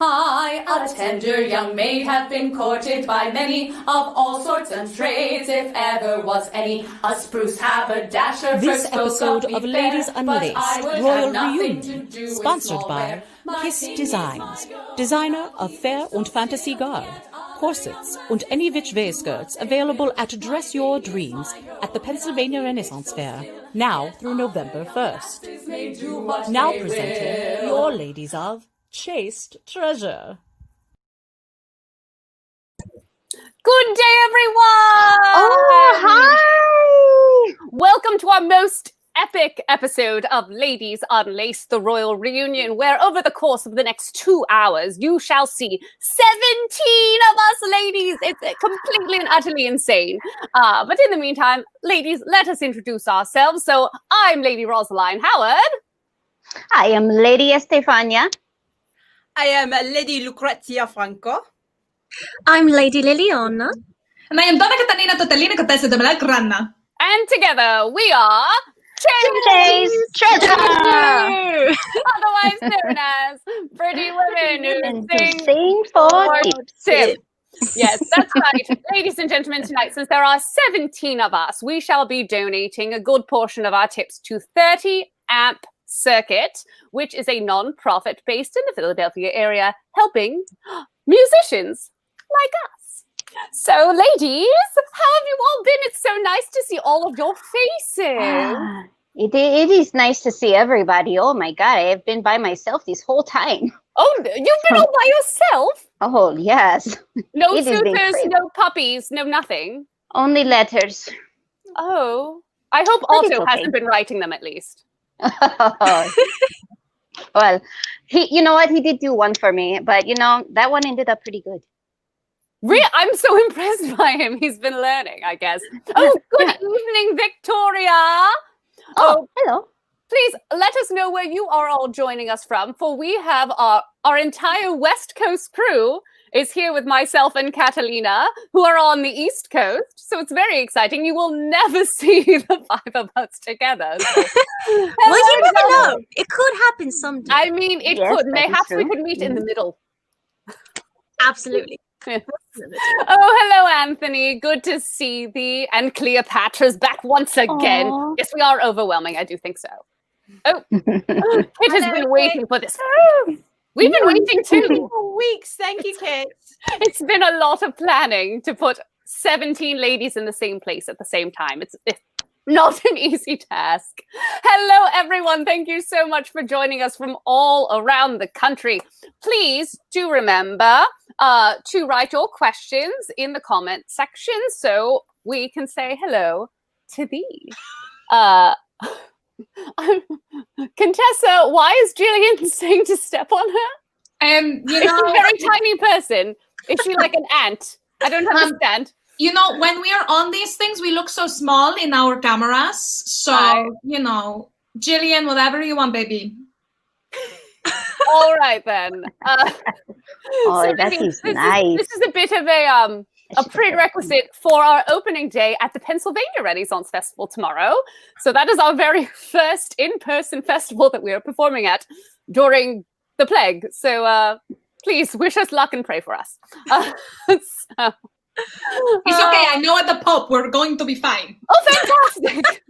I, a tender young maid, have been courted by many of all sorts and trades, if ever was any. A spruce haberdasher. This episode of Ladies Unlaced Royal Reunion, sponsored by Kiss Designs, designer of fair und fantasy garb, corsets und any Vic-Ray skirts available at Dress Your Dreams at the Pennsylvania Renaissance Fair, now through November 1st. Now presenting your ladies of Chaste Treasure. Good day, everyone! Oh, hi! Welcome to our most epic episode of Ladies Unlaced, the Royal Reunion, where over the course of the next 2 hours, you shall see 17 of us ladies. It's completely and utterly insane. But in the meantime, ladies, let us introduce ourselves. So I'm Lady Rosaline Howard. I am Lady Estefania. I am Lady Lucrezia Franco. I'm Lady Liliana. And I am Donna Catarina Totalina Contessa de Belgrana. And together we are Chaste Treasure! Otherwise known as Pretty Women Who Sing for Tips. Yes, that's right. Ladies and gentlemen, tonight, since there are 17 of us, we shall be donating a good portion of our tips to 30 Amp Circuit, which is a non-profit based in the Philadelphia area, helping musicians like us. So, ladies, how have you all been? It's so nice to see all of your faces. It is nice to see everybody. Oh my God, I have been by myself this whole time. Oh, you've been all by yourself? Oh, yes. No It has been suitors, crazy. no puppies, no nothing. Only letters. Oh, I hope But it's Otto okay. hasn't been writing them at least. Well, you know what? He did do one for me, but you know, that one ended up pretty good. I'm so impressed by him. He's been learning, I guess. Oh, good evening, Victoria. Oh, hello. Please let us know where you are all joining us from, for we have our entire West Coast crew is here with myself and Catalina, who are on the East Coast. So it's very exciting. You will never see the five of us together. So. Well, you never know. It could happen someday. I mean, it Yes, could. that is Perhaps we true. could meet in the middle. Absolutely. Oh, hello, Anthony. Good to see thee. And Cleopatra's back once again. Aw. Yes, we are overwhelming. I do think so. Oh, Kit has been waiting for this. We've been waiting too. For weeks, thank you, Kate. It's been a lot of planning to put 17 ladies in the same place at the same time. It's not an easy task. Hello, everyone. Thank you so much for joining us from all around the country. Please do remember to write your questions in the comment section so we can say hello to thee. Contessa, why is Jillian saying to step on her? You Is she a very tiny person? Is she like an ant? I don't understand. you know, when we are on these things, we look so small in our cameras. So, Right. you know, Jillian, whatever you want, baby. All right then. Oh, that ladies, is nice. This is a bit of a prerequisite for our opening day at the Pennsylvania Renaissance Festival tomorrow. So that is our very first in-person festival that we are performing at during the plague. So please wish us luck and pray for us. So, It's okay. I know at the Pope we're going to be fine. oh, fantastic.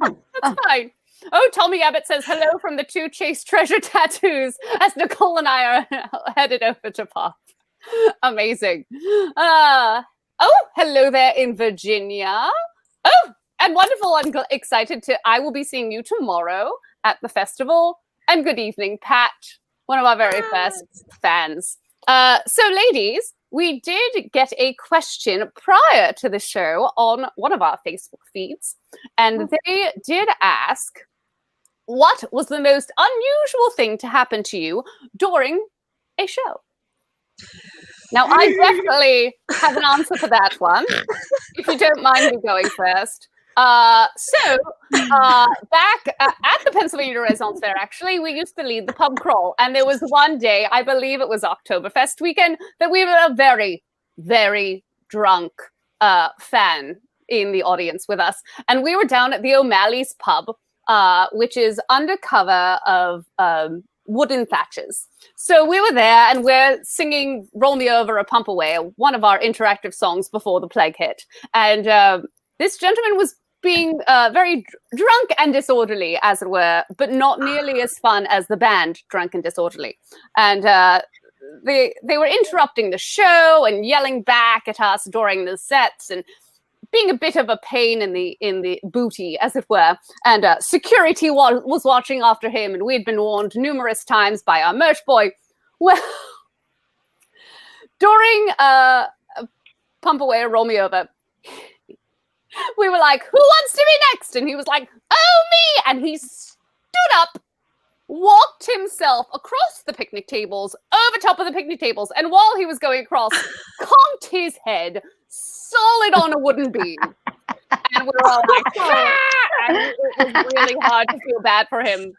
That's fine. Oh, Tommy Abbott says hello from the 2 Chaste Treasure tattoos as Nicole and I are headed over to Pop. Amazing. Oh, hello there in Virginia. Oh, and wonderful. I'm excited I will be seeing you tomorrow at the festival. And good evening, Pat, one of our very first fans. So, ladies, we did get a question prior to the show on one of our Facebook feeds, and they did ask, what was the most unusual thing to happen to you during a show? Now, I definitely have an answer for that one, if you don't mind me going first. So, back at the Pennsylvania Renaissance Fair, actually, we used to lead the pub crawl. And there was one day, I believe it was Oktoberfest weekend, that we were a very, very drunk fan in the audience with us. And we were down at the O'Malley's pub, which is under cover of wooden thatches. So we were there and we're singing Roll Me Over a Pump Away, one of our interactive songs before the plague hit. And this gentleman was being very drunk and disorderly, as it were, but not nearly as fun as the band Drunk and Disorderly. And they were interrupting the show and yelling back at us during the sets and being a bit of a pain in the booty, as it were. And security was watching after him, and we'd been warned numerous times by our merch boy. Well, during Pump Away or Roll Me Over, we were like, who wants to be next? And he was like, oh, me! And he stood up, walked himself across the picnic tables, over top of the picnic tables, and while he was going across, conked his head solid on a wooden beam. And we were all like, ah! And it was really hard to feel bad for him.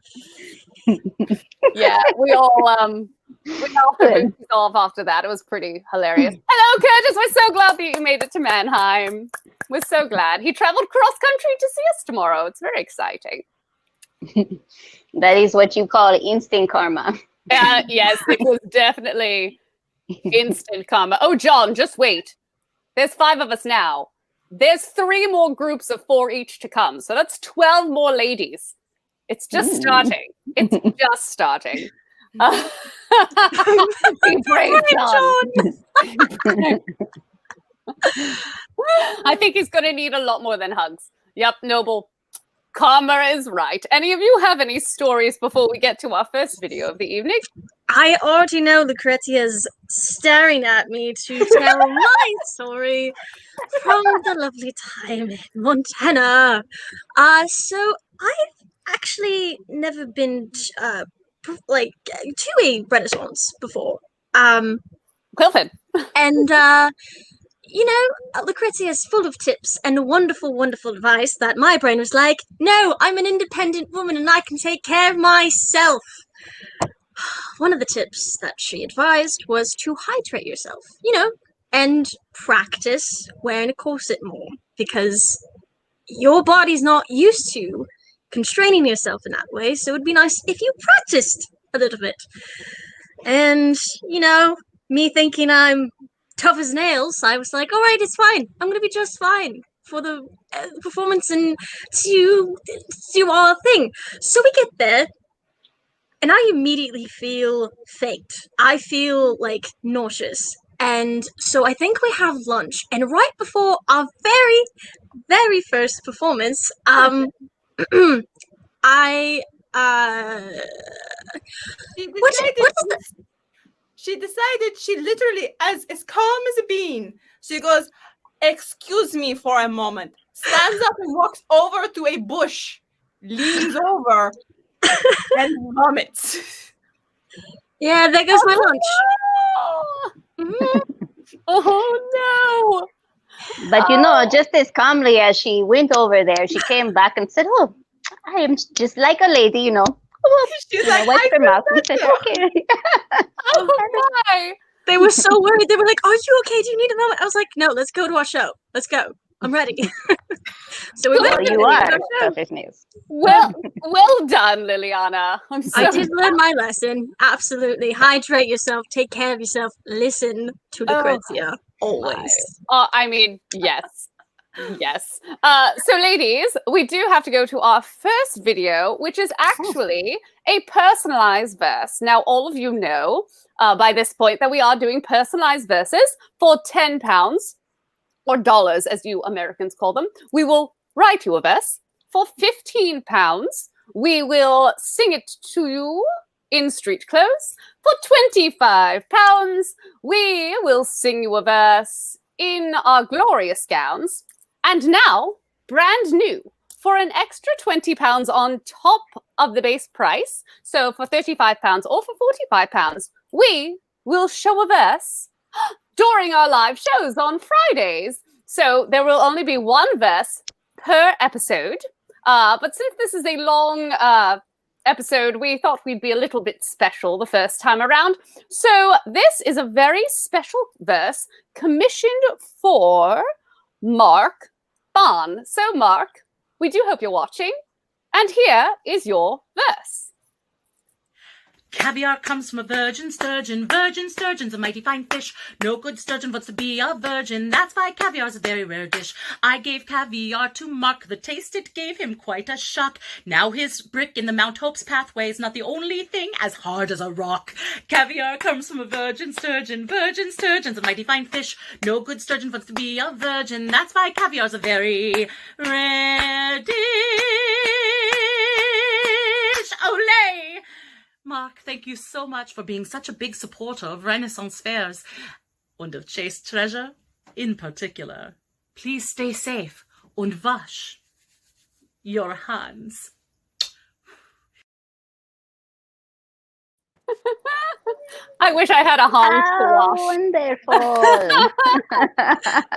Yeah, we all moved off after that. It was pretty hilarious. Hello, Curtis. We're so glad that you made it to Mannheim. We're so glad. He traveled cross country to see us tomorrow. It's very exciting. That is what you call instant karma. Yes, it was definitely instant karma. Oh, John, just wait. There's 5 of us now. There's 3 more groups of 4 each to come. So that's 12 more ladies. It's just starting. It's just starting. Be brave, John. I think he's going to need a lot more than hugs. Yep, Noble. Karma is right. Any of you have any stories before we get to our first video of the evening? I already know Lucrezia's staring at me to tell my story from the lovely time in Montana. So I've actually never been to a Renaissance before. Quilfin. And Lucrezia is full of tips and wonderful, wonderful advice that my brain was like, no, I'm an independent woman and I can take care of myself. One of the tips that she advised was to hydrate yourself, and practice wearing a corset more because your body's not used to constraining yourself in that way. So it'd be nice if you practiced a little bit. And, me thinking I'm tough as nails, I was like, all right, it's fine. I'm going to be just fine for the performance and to do our thing. So we get there, and I immediately feel faint. I feel, nauseous. And so I think we have lunch. And right before our very, very first performance, She decided she literally, as calm as a bean, she goes, excuse me for a moment, stands up and walks over to a bush, leans over, and vomits. Yeah, there goes my lunch. Oh, no. But just as calmly as she went over there, she came back and said, oh, I am just like a lady, She's like, wiped her mouth and said, okay. Oh, my. They were so worried. They were like, are you okay? Do you need a moment? I was like, no, let's go to our show. Let's go. I'm ready. So we went. You are. News. Well done, Liliana. I did learn my lesson. Absolutely. Hydrate yourself. Take care of yourself. Listen to Lucrezia. Always. Yes. Yes. So, ladies, we do have to go to our first video, which is actually a personalized verse. Now, all of you know by this point that we are doing personalized verses for £10 or dollars, as you Americans call them. We will write you a verse for £15. We will sing it to you in street clothes for £25. We will sing you a verse in our glorious gowns. And now, brand new, for an extra £20 on top of the base price, so for £35 or for £45, we will show a verse during our live shows on Fridays. So there will only be one verse per episode. But since this is a long episode, we thought we'd be a little bit special the first time around. So this is a very special verse commissioned for Mark Barn. So, Mark, we do hope you're watching. And here is your verse. Caviar comes from a virgin sturgeon. Virgin sturgeon's a mighty fine fish. No good sturgeon wants to be a virgin. That's why caviar's a very rare dish. I gave caviar to Mark. The taste it gave him quite a shock. Now his brick in the Mount Hope's pathway is not the only thing as hard as a rock. Caviar comes from a virgin sturgeon. Virgin sturgeon's a mighty fine fish. No good sturgeon wants to be a virgin. That's why caviar's a very rare dish. Olay! Mark, thank you so much for being such a big supporter of Renaissance fairs and of chased treasure in particular. Please stay safe and wash your hands. I wish I had a hand to wash. Wonderful.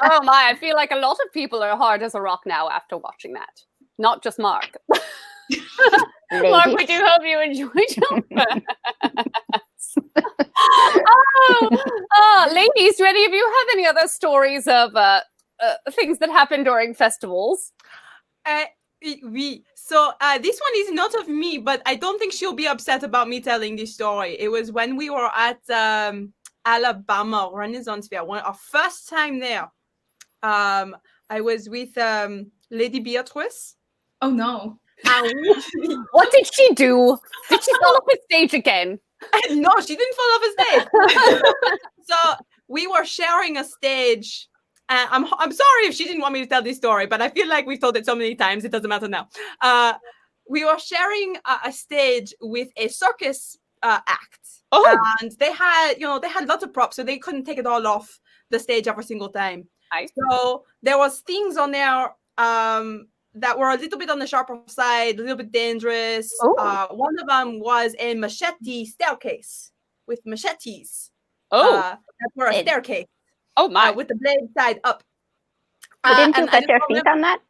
Oh my, I feel like a lot of people are hard as a rock now after watching that. Not just Mark. Mark, we do hope you enjoyed your ladies, do any of you have any other stories of things that happen during festivals? So this one is not of me, but I don't think she'll be upset about me telling this story. It was when we were at Alabama Renaissance Fair, our first time there. I was with Lady Beatrice. Oh no. What did she do? Did she fall off the stage again? No, she didn't fall off a stage. So we were sharing a stage. I'm sorry if she didn't want me to tell this story, but I feel like we've told it so many times, it doesn't matter now. We were sharing a stage with a circus act. Oh. And they had lots of props, so they couldn't take it all off the stage every single time. So there was things on there that were a little bit on the sharper side, a little bit dangerous. One of them was a machete staircase with machetes. That were a staircase. Oh my! With the blade side up. Didn't you put your feet on that?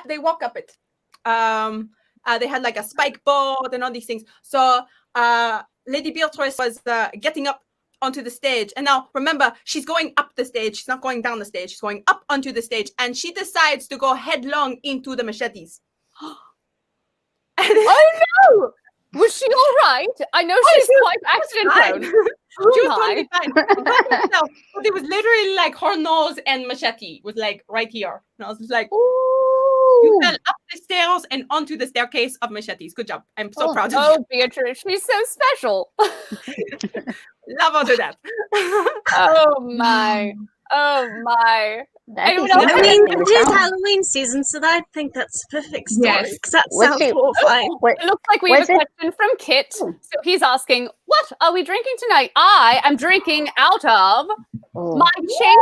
They walk up it. They had like a spike board and all these things. So Lady Beatrice was getting up onto the stage. And now, remember, she's going up the stage. She's not going down the stage. She's going up onto the stage. And she decides to go headlong into the machetes. Oh, no! Was she all right? I know she's quite accident prone. She was totally fine. But it was literally like her nose and machete was like right here. And I was just like, you fell up the stairs and onto the staircase of machetes. Good job. I'm so proud of you. Oh, Beatrice, she's so special. Love her to that. Oh my. I mean, it is Halloween season, so I think that's a perfect story. Yes. That sounds horrifying. It looks like we have a question from Kit. So he's asking, what are we drinking tonight? I am drinking out of my Chase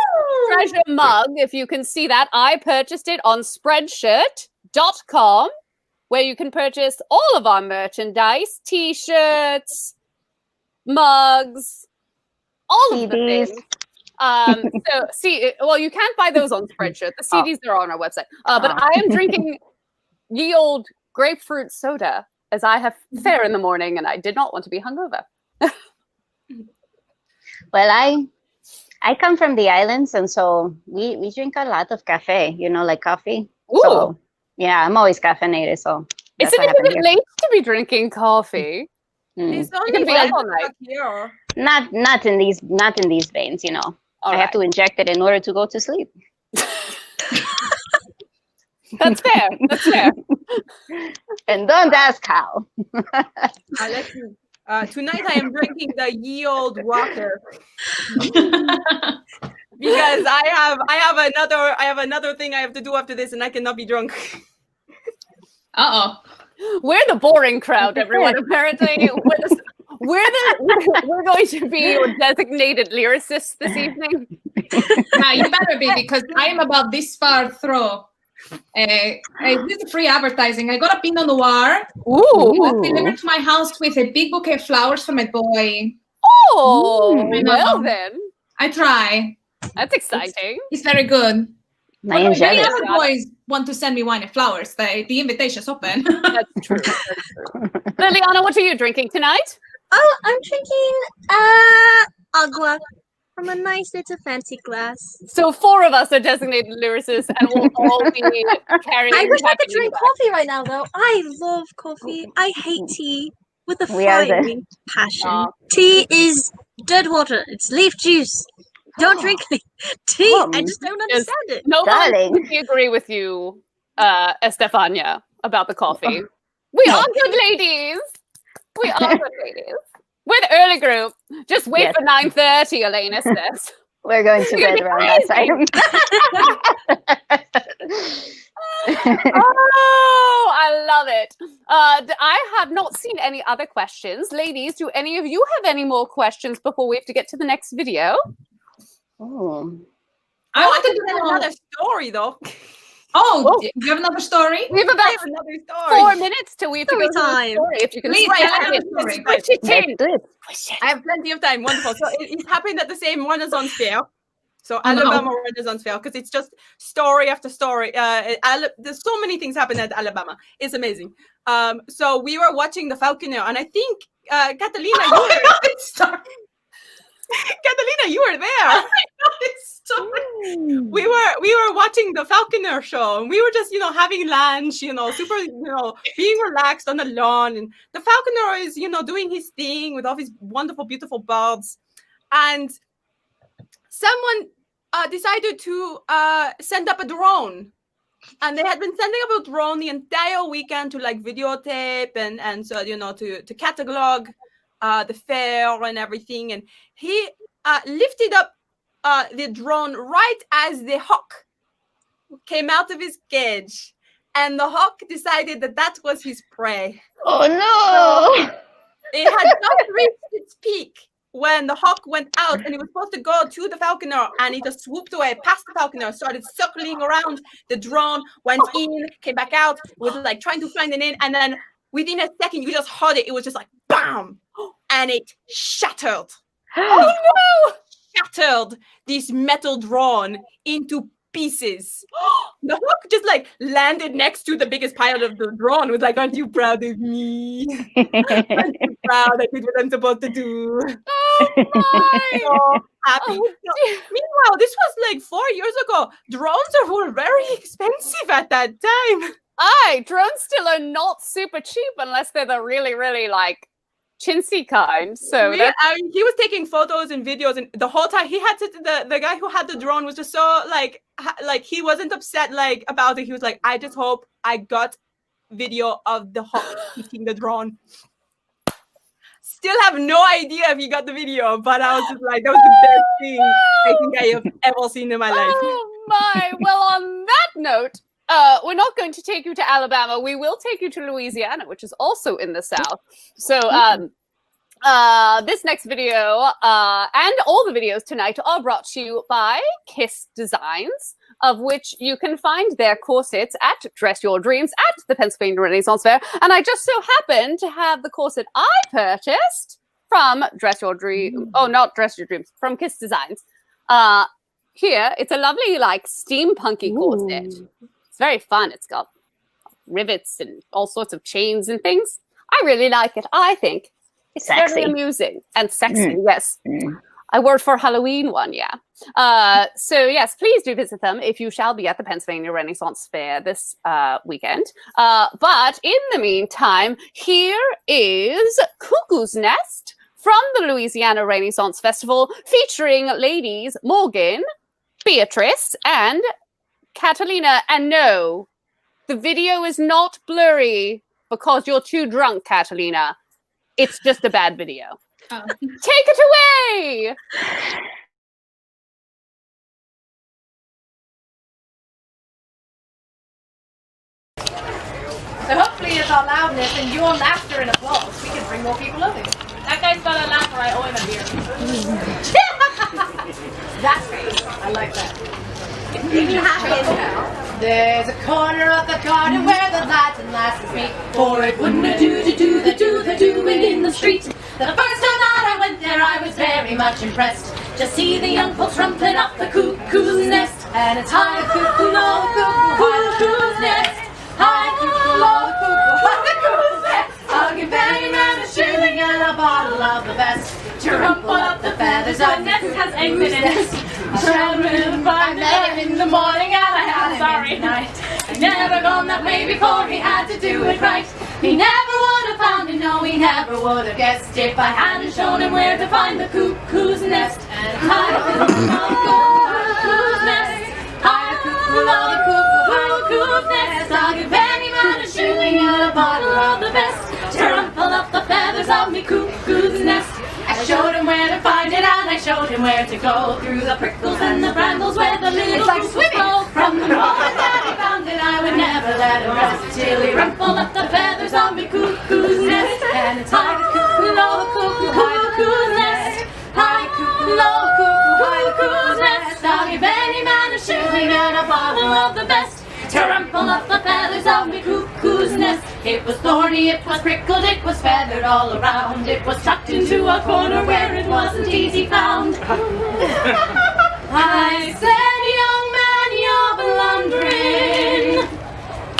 Treasure mug. If you can see that, I purchased it on Spreadshirt.com, where you can purchase all of our merchandise, t-shirts, mugs, all of the things. You can't buy those on Spreadshirt. The CDs are on our website. But I am drinking ye old grapefruit soda as I have fair in the morning, and I did not want to be hungover. Well, I come from the islands, and so we drink a lot of cafe. Like coffee. Ooh. So yeah, I'm always caffeinated. So Isn't it a bit late to be drinking coffee? It's You're only gonna be up all night. here. Not in these veins. I have to inject it in order to go to sleep. That's fair. And don't ask how. Tonight I am drinking the ye old water because I have another thing I have to do after this, and I cannot be drunk. We're the boring crowd, everyone. Apparently, we're going to be your designated lyricists this evening. You better be, because I am about this far through. This is free advertising. I got a Pinot Noir. Ooh. Delivered to my house with a big bouquet of flowers for my boy. Oh, well then. I try. That's exciting. It's very good. Many other boys want to send me wine and flowers. The invitation's open. That's true. Liliana, what are you drinking tonight? Oh, I'm drinking agua from a nice little fancy glass. So 4 of us are designated lyricists, and we'll all be carrying. I wish I could drink coffee right now, though. I love coffee. I hate tea. with a We are fiery passion. Tea is dead water. It's leaf juice. Don't drink tea. I just don't understand it. No one Darling. completely agree with you, Estefania, about the coffee. We are good ladies. We are good ladies. We're the early group. Just wait for 9:30, Elena says. We're going to bed around that time. Oh, I love it. I have not seen any other questions. Ladies, do any of you have any more questions before we have to get to the next video? Oh. I want to do know another story though. Oh, do you have another story? We have about Another story. 4 minutes till we have to go to the Story time. story. If you can Please, switch I have a it. story. Switch it Let's in. do it. I have plenty of time. Wonderful. So it happened at the same Renaissance Fair. So Oh, no. Alabama Renaissance Fair, because it's just story after story. There's so many things happen at Alabama. It's amazing. So we were watching the Falconer, and I think Catalina, you were Catalina, you were there. We were watching the Falconer show, and we were just having lunch, super being relaxed on the lawn, and the Falconer is doing his thing with all his wonderful, beautiful birds, and someone decided to send up a drone. And they had been sending up a drone the entire weekend to videotape and so to catalog the fair and everything. And he lifted up the drone right as the hawk came out of his cage, and the hawk decided that was his prey. Oh no! It had just reached its peak when the hawk went out, and it was supposed to go to the Falconer, and he just swooped away past the Falconer, started circling around the drone, went in, came back out, was trying to find an in, and then within a second, you just heard it. It was just BAM! And it shattered. Oh no! Shattered this metal drone into pieces. The hawk just landed next to the biggest pile of the drone, was aren't you proud of me? Aren't you proud I did what I'm supposed to do? Oh my! So happy. Oh, Meanwhile, this was 4 years ago. Drones were very expensive at that time. Drones still are not super cheap unless they're the really, really chintzy kind. So he was taking photos and videos, and the whole time he had to. The guy who had the drone was just so he wasn't upset about it. He was I just hope I got video of the hawk eating the drone. Still have no idea if he got the video, but I was just that was the best thing I think I have ever seen in my life. Oh my! Well, on that note, we're not going to take you to Alabama. We will take you to Louisiana, which is also in the South. So this next video and all the videos tonight are brought to you by Kiss Designs, of which you can find their corsets at Dress Your Dreams at the Pennsylvania Renaissance Fair. And I just so happen to have the corset I purchased from Dress Your Dreams. Oh, not Dress Your Dreams, from Kiss Designs. Here, it's a lovely, steampunky corset. It's very fun. It's got rivets and all sorts of chains and things. I really like it. I think it's very amusing and sexy. Yes. I wore it for Halloween one, yeah. So yes, please do visit them if you shall be at the Pennsylvania Renaissance Fair this weekend. But in the meantime, here is Cuckoo's Nest from the Louisiana Renaissance Festival, featuring ladies Morgan, Beatrice, and Catalina. And no, the video is not blurry because you're too drunk, Catalina. It's just a bad video. Oh. Take it away! So hopefully with our loudness and your laughter and applause, we can bring more people over. That guy's got a laugh or I owe him a beer. That's great. I like that. There's a corner of the garden where the lads and lasses meet, for it wouldn't do the doing in the street. The first time that I went there I was very much impressed to see the young folks rumpling up the cuckoo's nest. And it's high cuckoo, low cuckoo, high the cuckoo's nest. High cuckoo, low cuckoo, high the cuckoo's nest. I'll give any man a shilling and a bottle of the best to rumple up the feathers of the nest has eggs in it. I met him in the morning and I had him in the night. I'd never gone that way before, he had to do it right. He never would have found it, no, he never would have guessed if I hadn't shown him where to find the cuckoo's nest. And hide the cuckoo's nest. Hide the cuckoo, oh the cuckoo, hide the cuckoo's nest. I'll give any man a shilling and a bottle of the best to rumple up the feathers of me cuckoo's nest. I showed him where to find it and I showed him where to go through the prickles and the brambles where the little cuckoo flow. From the moment that he found it, I would never let him rest till he rumpled up the feathers of me cuckoo's nest. And it's high the cuckoo, low the cuckoo, high the cuckoo's nest. High cuckoo, low cuckoo, high the cuckoo's nest. I'll give any man a shilling and a bottle of the best to rumple up the feathers of me cuckoo's nest. It was thorny, it was prickled, it was feathered all around. It was tucked into a corner where it wasn't easy found. I said, young man, you're blundering.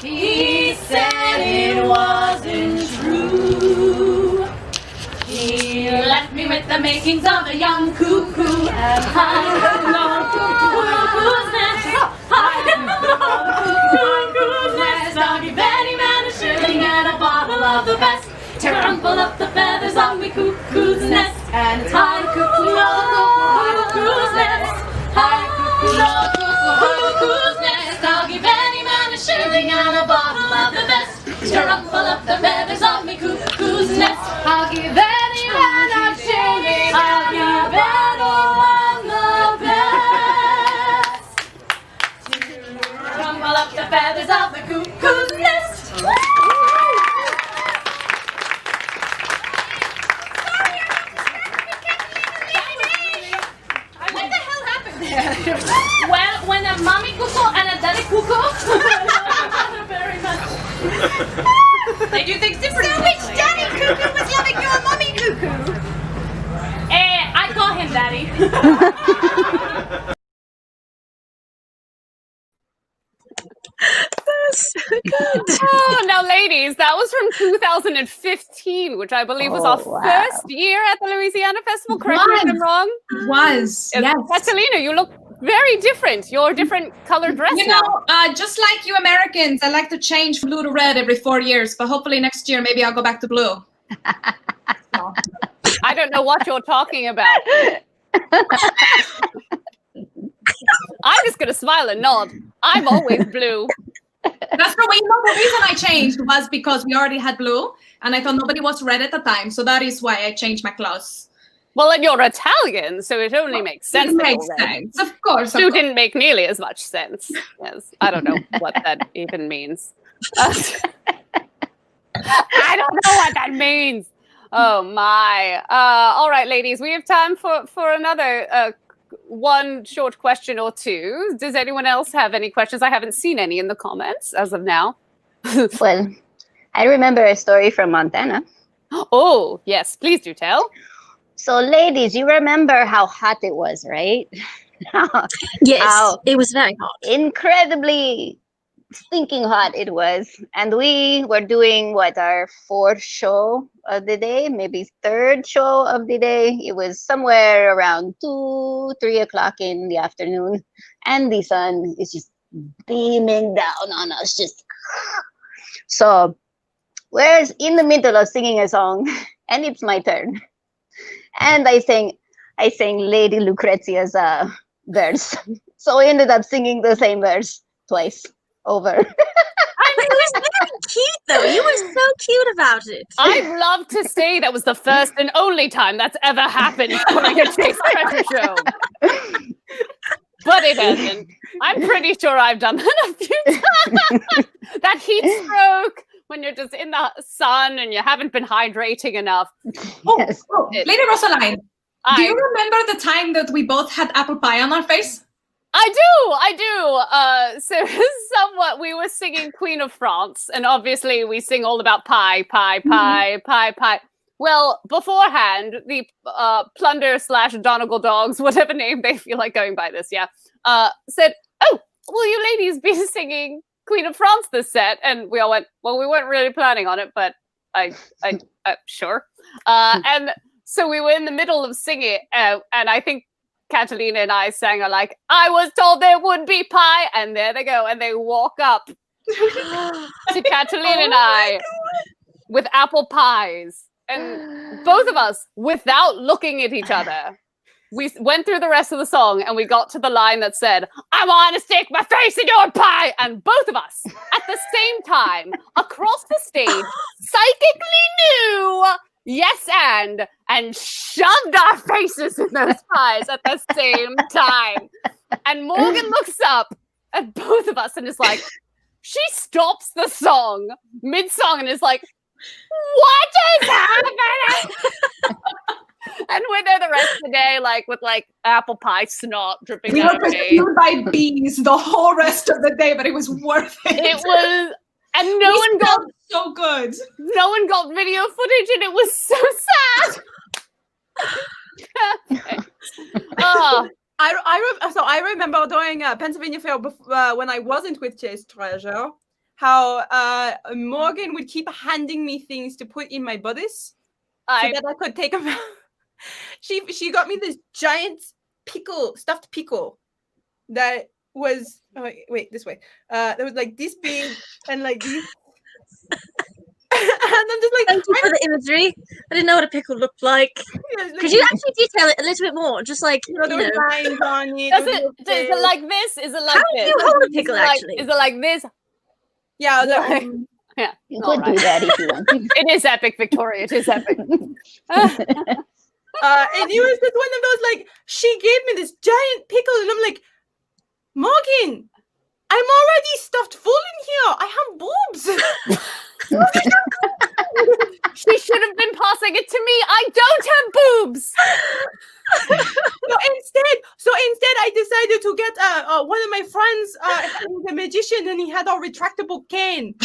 He said it wasn't true. He left me with the makings of a young cuckoo. And I cuckoo's nest. Cuckoo's nest. I'll give any man a shilling and a bottle of the best to rumple up the feathers of me cuckoo's nest. And it's high cuckoo, low cuckoo, high cuckoo's nest. High cuckoo, low cuckoo, high cuckoo's nest. I'll give any man a shilling and a bottle of the best to rumple up the feathers of me cuckoo's nest. I'll give any man a shilling. I'll give anyone the best to rumple up the feathers of the cuckoo's nest. What the hell happened there? Well, when a mommy cuckoo and a daddy cuckoo. Very much. They do things differently. So which daddy cuckoo was loving your mommy cuckoo? I call him daddy. That's so good. Oh, now, ladies, that was from 2015, which I believe was our first year at the Louisiana Festival. Correct me if I'm wrong. Was, yes. Catalina, you look very different. You're a different colored dress You now. know, just like you Americans, I like to change from blue to red every 4 years, but hopefully next year maybe I'll go back to blue. So. I don't know what you're talking about. I'm just going to smile and nod. I'm always blue. That's the way. You know, the reason I changed was because we already had blue, and I thought nobody was red at the time, so that is why I changed my clothes. Well, and you're Italian, so it only makes sense. It makes sense, of course. Blue didn't make nearly as much sense. Yes, I don't know what that even means. I don't know what that means. Oh my! All right, ladies, we have time for another one short question or two. Does anyone else have any questions? I haven't seen any in the comments as of now. Well, I remember a story from Montana. Oh, yes, please do tell. So, ladies, you remember how hot it was, right? Yes, it was very hot. Incredibly stinking hot it was. And we were doing our fourth show of the day, maybe third show of the day. It was somewhere around 2-3 o'clock in the afternoon, and the sun is just beaming down on us. So we're in the middle of singing a song, and it's my turn, and I sang Lady Lucrezia's verse. So I ended up singing the same verse twice over. I mean, it was very cute, though. You were so cute about it. I'd love to say that was the first and only time that's ever happened during a Chase Treasure show. But it hasn't. I'm pretty sure I've done that a few times. That heat stroke when you're just in the sun and you haven't been hydrating enough. Yes. Oh, Lady Rosaline, do you remember the time that we both had apple pie on our face? I do. So somewhat, we were singing Queen of France, and obviously we sing all about pie. Well, beforehand, the Plunder/Donegal dogs, whatever name they feel like going by this, said, "Oh, will you ladies be singing Queen of France this set?" And we all went, "Well, we weren't really planning on it, but I sure." And so we were in the middle of singing, and I think Catalina and I sang like, "I was told there would be pie," and there they go, and they walk up to Catalina and I with apple pies, And both of us, without looking at each other, we went through the rest of the song and we got to the line that said, I want to stick my face in your pie. And both of us, at the same time, across the stage, psychically knew, yes, and shoved our faces in those pies at the same time. And Morgan looks up at both of us and is like, she stops the song mid-song and is like, what is happening? And we're there the rest of the day, like with like apple pie snot dripping We out were of me. pursued by bees the whole rest of the day, but it was worth it. It was, and We smelled so good. no one got video footage, and it was so sad. Oh, I remember during Pennsylvania Fair when I wasn't with Chase Treasure, how Morgan would keep handing me things to put in my bodice so that I could take them out. She got me this giant stuffed pickle that was wait this way. That was like this big and like this. And I'm just like, Thank you for the imagery. I didn't know what a pickle looked like. Could you actually detail it a little bit more? Just like, there was lines on it. is it like this? Is it like How this? do you hold a pickle, Is it like- actually? Is it like this? Yeah, Yeah. You All could do that if you want to. It is epic, Victoria. It is epic. and it was just one of those, like, she gave me this giant pickle, and I'm like, Morgan, I'm already stuffed full in here. I have boobs. She should have been passing it to me. I don't have boobs. So instead, I decided to get one of my friends, he's a magician, and he had a retractable cane.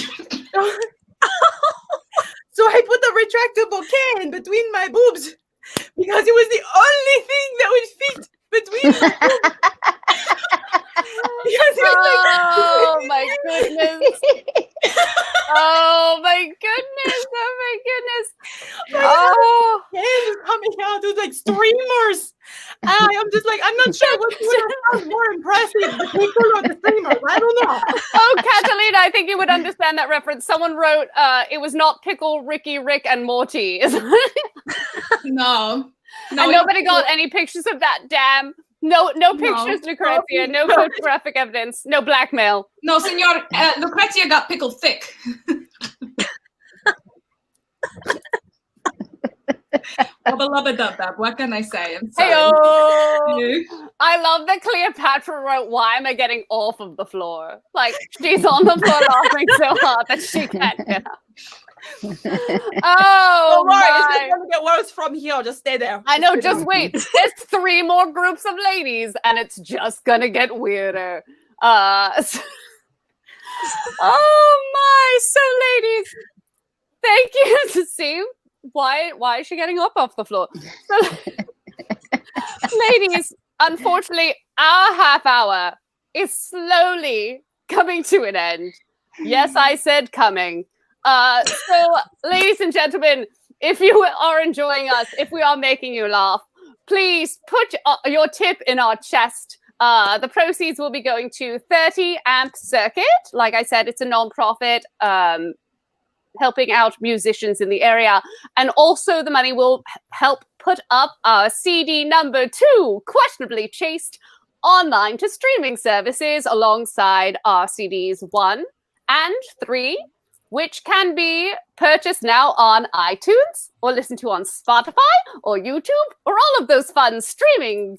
So I put the retractable cane between my boobs because it was the only thing that would fit between my boobs. Oh my goodness. Oh my goodness. Oh my goodness. Oh. Hands coming out with like streamers. I'm just like, I'm not sure what was more impressive, the pickle or the streamers. I don't know. Oh, Catalina, I think you would understand that reference. Someone wrote, it was not Pickle, Ricky, Rick, and Morty. No. And nobody got any pictures of that, damn. No pictures, Lucrezia. No photographic evidence. No blackmail. No, Senor, Lucrezia got pickled thick. What can I say? I'm sorry. Heyo! I love that Cleopatra wrote, why am I getting off of the floor? Like, she's on the floor laughing so hard that she can't get up. Oh, Don't worry, it's my. just going to get worse from here. Just stay there. I know, just wait. There's 3 more groups of ladies, and it's just gonna get weirder. Oh my, so ladies, thank you. See, why is she getting up off the floor? So, ladies, unfortunately, our half hour is slowly coming to an end. Yes, I said coming. So, ladies and gentlemen, if you are enjoying us, if we are making you laugh, please put your tip in our chest. The proceeds will be going to 30 Amp Circuit. Like I said, it's a non-profit helping out musicians in the area. And also the money will help put up our CD number 2, Questionably Chased, online to streaming services alongside our CDs 1 and 3, which can be purchased now on iTunes or listened to on Spotify or YouTube or all of those fun streaming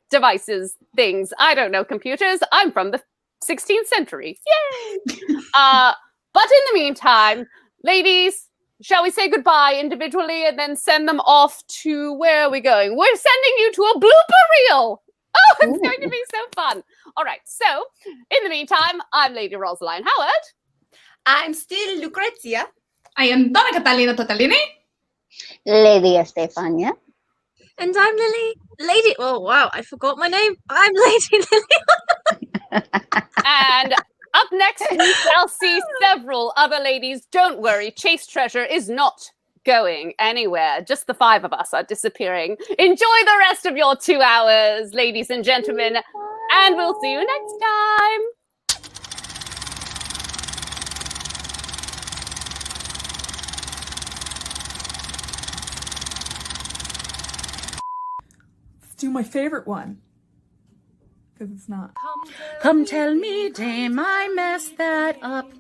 devices, things. I don't know, computers. I'm from the 16th century. Yay! But in the meantime, ladies, shall we say goodbye individually and then send them off to, where are we going? We're sending you to a blooper reel. Oh, it's going to be so fun. All right, so in the meantime, I'm Lady Rosaline Howard. I'm still Lucrezia. I am Donna Catalina Totalini. Lady Estefania. And I'm Lily. Lady. Oh, wow. I forgot my name. I'm Lady Lily. And up next, we shall see several other ladies. Don't worry, Chase Treasure is not going anywhere. Just the 5 of us are disappearing. Enjoy the rest of your 2 hours, ladies and gentlemen, and we'll see you next time. do my favorite one. Because it's not. Come tell me, dame, I messed that up.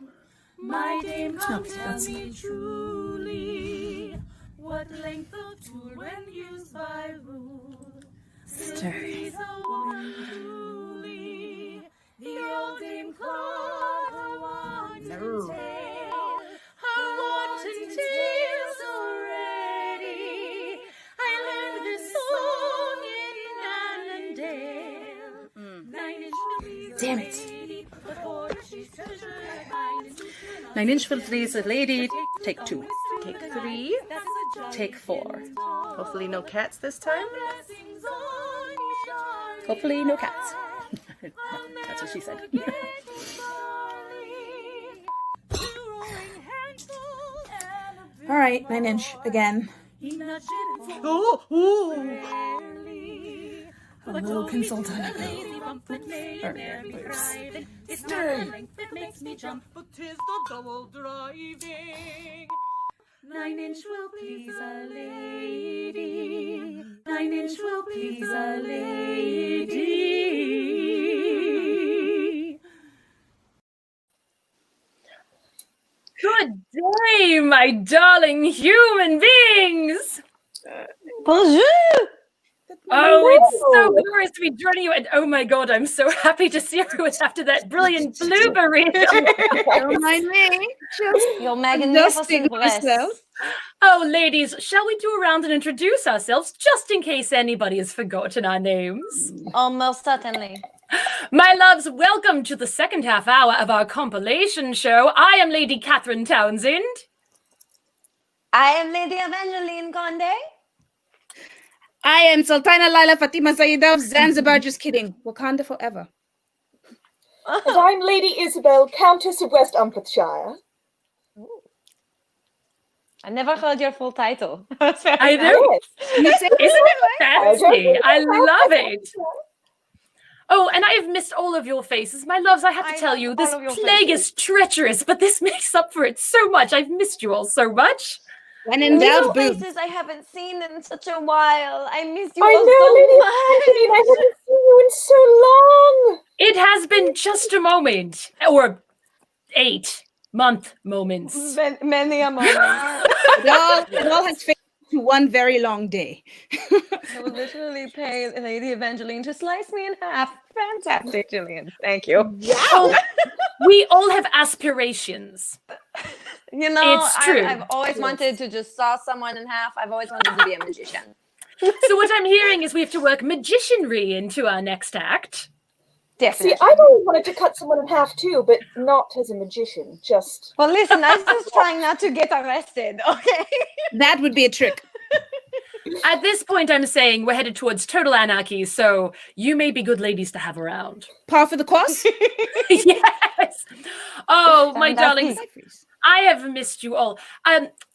My dame, come tell me truly, what length of tool when used by rule stirs a woman truly. The old dame clawed her wanton tail, her wanton tail's already. I learned this song in Annandale. 9-inch Damn it. Nine inch will please a lady. Take 2. Take 3. Take 4. Hopefully no cats this time. Hopefully no cats. That's what she said. All right, 9-inch again. Hello, consultant. Makes me jump, but 'tis the double driving. 9-inch will please a lady. 9-inch will please a lady. Good day, my darling human beings. Bonjour! Oh, it's so glorious to be joining you. And oh my God, I'm so happy to see everyone after that brilliant blueberry. Don't mind me. Your magnificent breasts. Oh, ladies, shall we do a round and introduce ourselves just in case anybody has forgotten our names? Oh, most certainly. My loves, welcome to the second half hour of our compilation show. I am Lady Catherine Townsend. I am Lady Evangeline Conde. I am Sultana Laila Fatima Sayyida of Zanzibar. Just kidding. Wakanda forever. And I'm Lady Isabel, Countess of West Umfordshire. I never heard your full title. I know. Isn't it fancy? I love it. Oh, and I have missed all of your faces. My loves, I have to tell you, this plague is treacherous, but this makes up for it so much. I've missed you all so much. When in doubt, boo. Faces I haven't seen in such a while. I miss you I all know, so Lady much. Evangeline, I haven't seen you in so long. It has been just a moment, or 8-month moments. Many a moment. It all has faded to one very long day. I would literally pay Lady Evangeline to slice me in half. Fantastic, Jillian. Thank you. Wow. We all have aspirations. You know, It's true. I've always wanted to just saw someone in half. I've always wanted to be a magician. So what I'm hearing is we have to work magicianry into our next act. See, I've always wanted to cut someone in half too, but not as a magician, just... Well, listen, I was just trying not to get arrested, okay? That would be a trick. At this point, I'm saying we're headed towards total anarchy, so you may be good ladies to have around. Par for the course? Yes. Oh, my Stand up, darlings, I have missed you all.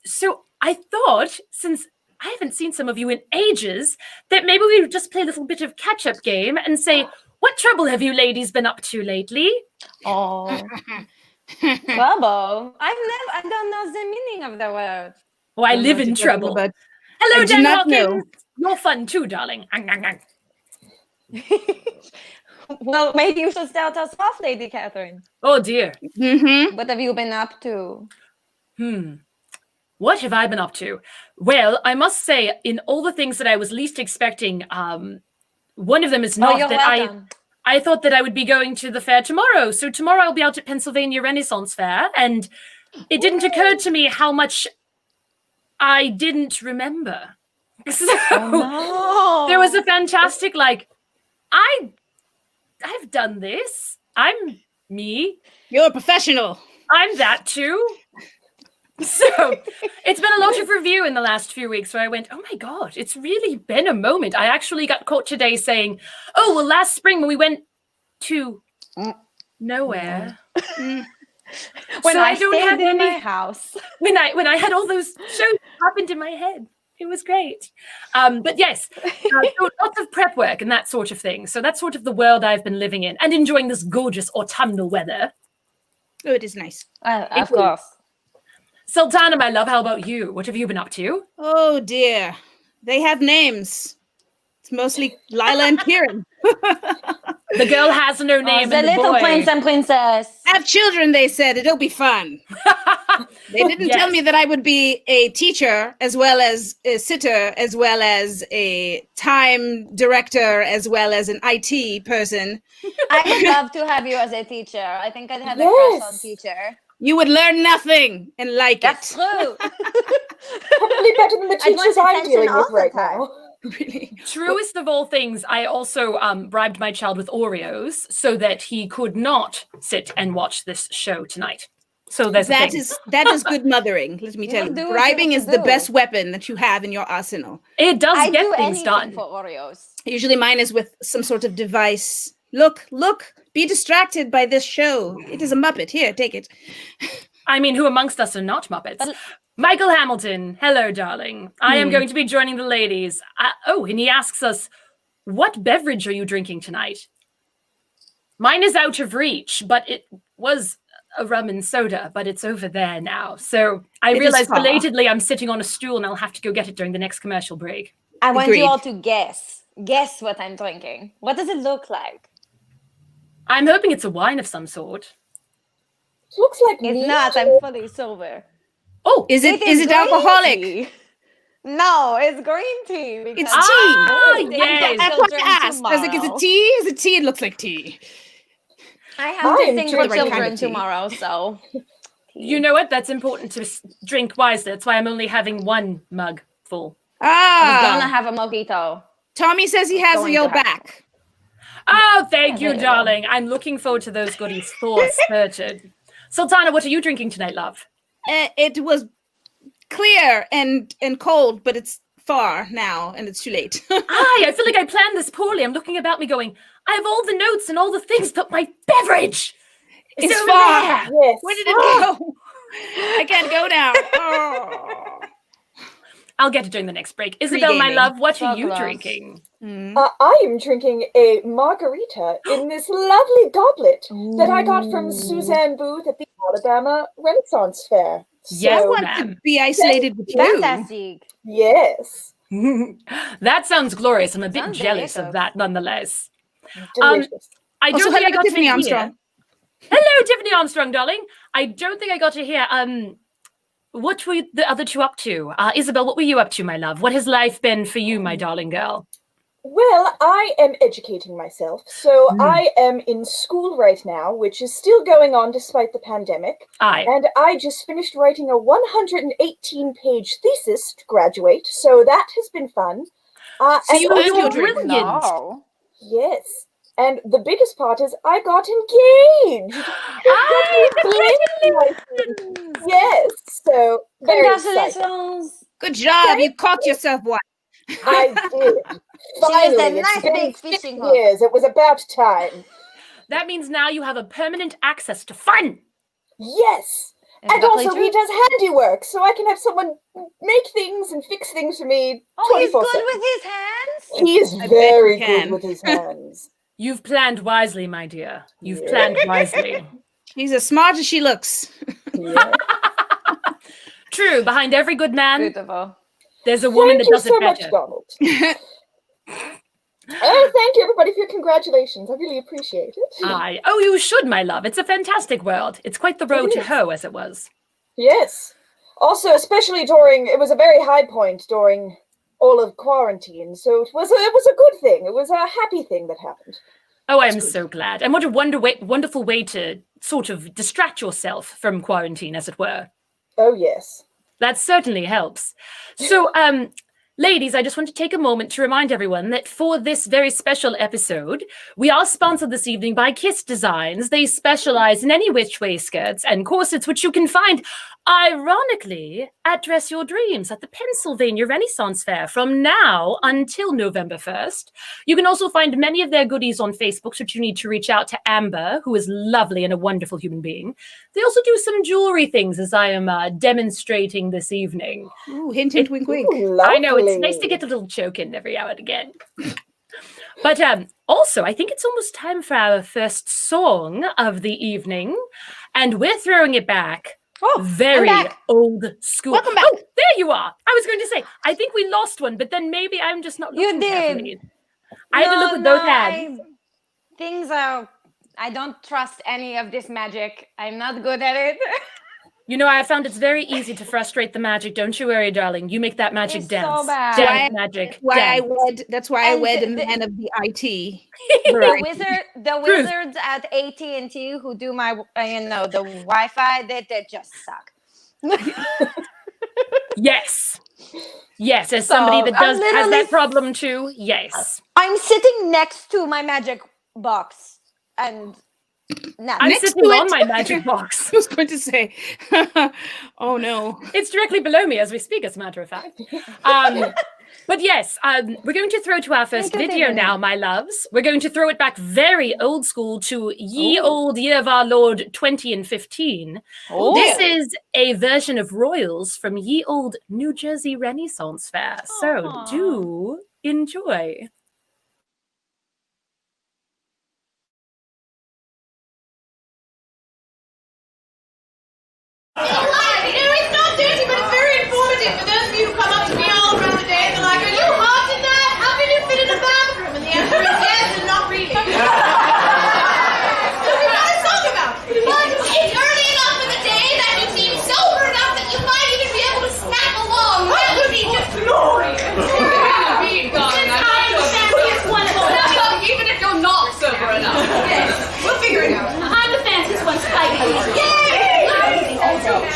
So I thought, since I haven't seen some of you in ages, that maybe we would just play a little bit of catch-up game and say, what trouble have you ladies been up to lately? Oh. Trouble? I don't know the meaning of the word. Oh, I live in trouble. But Hello, I do Dan not know. Hawkins. You're fun too, darling. Well, maybe you should start us off, Lady Catherine. Oh, dear. Mm-hmm. What have you been up to? What have I been up to? Well, I must say, in all the things that I was least expecting, one of them is not you're that welcome. I thought that I would be going to the fair tomorrow. So tomorrow I'll be out at Pennsylvania Renaissance Fair, and it didn't occur to me how much I didn't remember. So there was a fantastic, I've done this. I'm me. You're a professional. I'm that too. So it's been a lot of review in the last few weeks where I went, oh my God, it's really been a moment. I actually got caught today saying, oh, well, last spring when we went to nowhere. When So I don't stayed have in my any- house. When I had all those shows pop into my head. It was great. But yes, so lots of prep work and that sort of thing. So that's sort of the world I've been living in and enjoying this gorgeous autumnal weather. Oh, it is nice. Of course. Sultana, my love, how about you? What have you been up to? Oh, dear. They have names. It's mostly Lila and Kieran. The girl has no name. The and little boy. prince and princess. Have children, they said. It'll be fun. They didn't tell me that I would be a teacher, as well as a sitter, as well as a time director, as well as an IT person. I would love to have you as a teacher. I think I'd have a crush on teacher. You would learn nothing and like That's it. true. Probably better than the teachers I'm dealing with right now. Really? Truest of all things, I also bribed my child with Oreos so that he could not sit and watch this show tonight. So there's that is good mothering. Let me tell you, bribing is the best weapon that you have in your arsenal. It does get things done. For Oreos. Usually, mine is with some sort of device. Look! Be distracted by this show. It is a Muppet. Here, take it. I mean, who amongst us are not Muppets? Michael Hamilton, hello, darling. I am going to be joining the ladies. And he asks us, what beverage are you drinking tonight? Mine is out of reach, but it was a rum and soda, but it's over there now. So I realized belatedly I'm sitting on a stool and I'll have to go get it during the next commercial break. I want you all to guess. Guess what I'm drinking. What does it look like? I'm hoping it's a wine of some sort. It looks like it's not. I'm fully sober. Oh, is it alcoholic? Tea. No, it's green tea. It's tea. Yes. I want to ask. I was like, is it tea? Is it tea? It looks like tea. I have to sing for children tomorrow, so. You know what? That's important to drink wisely. That's why I'm only having one mug full. I was gonna have a mojito. Tommy says he has your back. Oh, thank you, darling. I'm looking forward to those goodies for certain. Sultana, what are you drinking tonight, love? It was clear and cold, but it's far now, and it's too late. I feel like I planned this poorly. I'm looking about me going, I have all the notes and all the things, but my beverage is over far. there. Yes. Where did it go? I can't go now. Oh. I'll get it during the next break. Isabel, my love, what are you drinking? I am drinking a margarita in this lovely goblet that I got from Suzanne Booth at the Alabama Renaissance Fair. Yes, I want to be isolated with you. Fantastic. Yes. That sounds glorious. I'm a bit jealous of that nonetheless. Delicious. I don't Also, think I got Tiffany to Armstrong. Hello, Tiffany Armstrong, darling. I don't think I got to hear. What were the other two up to? Isabel, what were you up to, my love? What has life been for you, my darling girl? Well, I am educating myself. So I am in school right now, which is still going on despite the pandemic. And I just finished writing a 118-page thesis to graduate. So that has been fun. So you earned your brilliant. No. Yes. And the biggest part is I got engaged. Yes. So very exciting. Congratulations. Good job. You caught yourself one. I did. Finally, nice it's been big 6 fishing hook. years. It was about time. That means now you have a permanent access to fun. Yes. Is And that also true? he does handiwork, so I can have someone make things and fix things for me. Oh, he's 24/7. good with his hands? He is I bet very he good can. with his hands. You've planned wisely, my dear. You've planned wisely. She's as smart as she looks. Yeah. True. Behind every good man, Beautiful. there's a woman that Thank you does so it much, better. Donald. Oh, thank you, everybody, for your congratulations. I really appreciate it. Oh, you should, my love. It's a fantastic world. It's quite the road to is. hoe, as it was. Yes. Also, especially it was a very high point during all of quarantine, so it was a good thing. It was a happy thing that happened. Oh, I'm so glad. And what a wonderful way to sort of distract yourself from quarantine, as it were. Oh, yes. That certainly helps. So, ladies, I just want to take a moment to remind everyone that for this very special episode, we are sponsored this evening by Kiss Designs. They specialize in any which way skirts and corsets, which you can find, ironically, at Dress Your Dreams at the Pennsylvania Renaissance Fair from now until November 1st. You can also find many of their goodies on Facebook, which you need to reach out to Amber, who is lovely and a wonderful human being. They also do some jewelry things, as I am demonstrating this evening. Ooh, hint, hint, wink, wink. Ooh, I know, it's lovely. nice to get a little choke in every now and again. But also, I think it's almost time for our first song of the evening. And we're throwing it back. Oh, Very I'm back. old school. Welcome back. Oh, there you are. I was going to say, I think we lost one, but then maybe I'm just not looking You did. carefully. I had to look with those hands. I don't trust any of this magic. I'm not good at it. You know, I have found it's very easy to frustrate the magic. Don't you worry, darling. You make that magic It's dance. so bad. Dance magic. Dance. That's why I And wed a the- man of the IT. The wizards at AT&T who do my, the Wi-Fi, they just suck. Yes. Yes, as somebody that has literally- that problem too. Yes. I'm sitting next to my magic box, and I'm sitting on my magic box. I was going to say, oh no. It's directly below me as we speak, as a matter of fact. But yes, we're going to throw to our first video now, my loves. We're going to throw it back very old school to ye old year of our Lord 20 and 15. Oh. This is a version of Royals from ye old New Jersey Renaissance Fair. So do enjoy. It's not dirty, but it's very informative for those of you who come up to me all around the day and they're like, are you hot in that? How can you fit in a bathroom? And the answer is yes and not really. So we gotta talk about it. But it's early enough in the day that you seem sober enough that you might even be able to snap along. That would be just glorious. Even if you're not sober enough. Yes, we'll figure it out. I'm the fanciest one, Spike. Yay!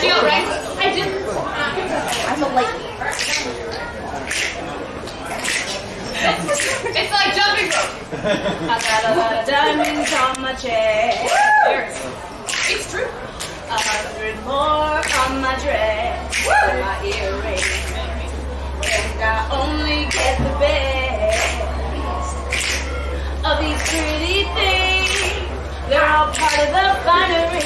She all right? I didn't. I'm a late. It's like jumping rope. I got a lot of diamonds on my chest. It's true. 100 more on my dress. My earrings. And I only get the best of these pretty things. They're all part of the finery.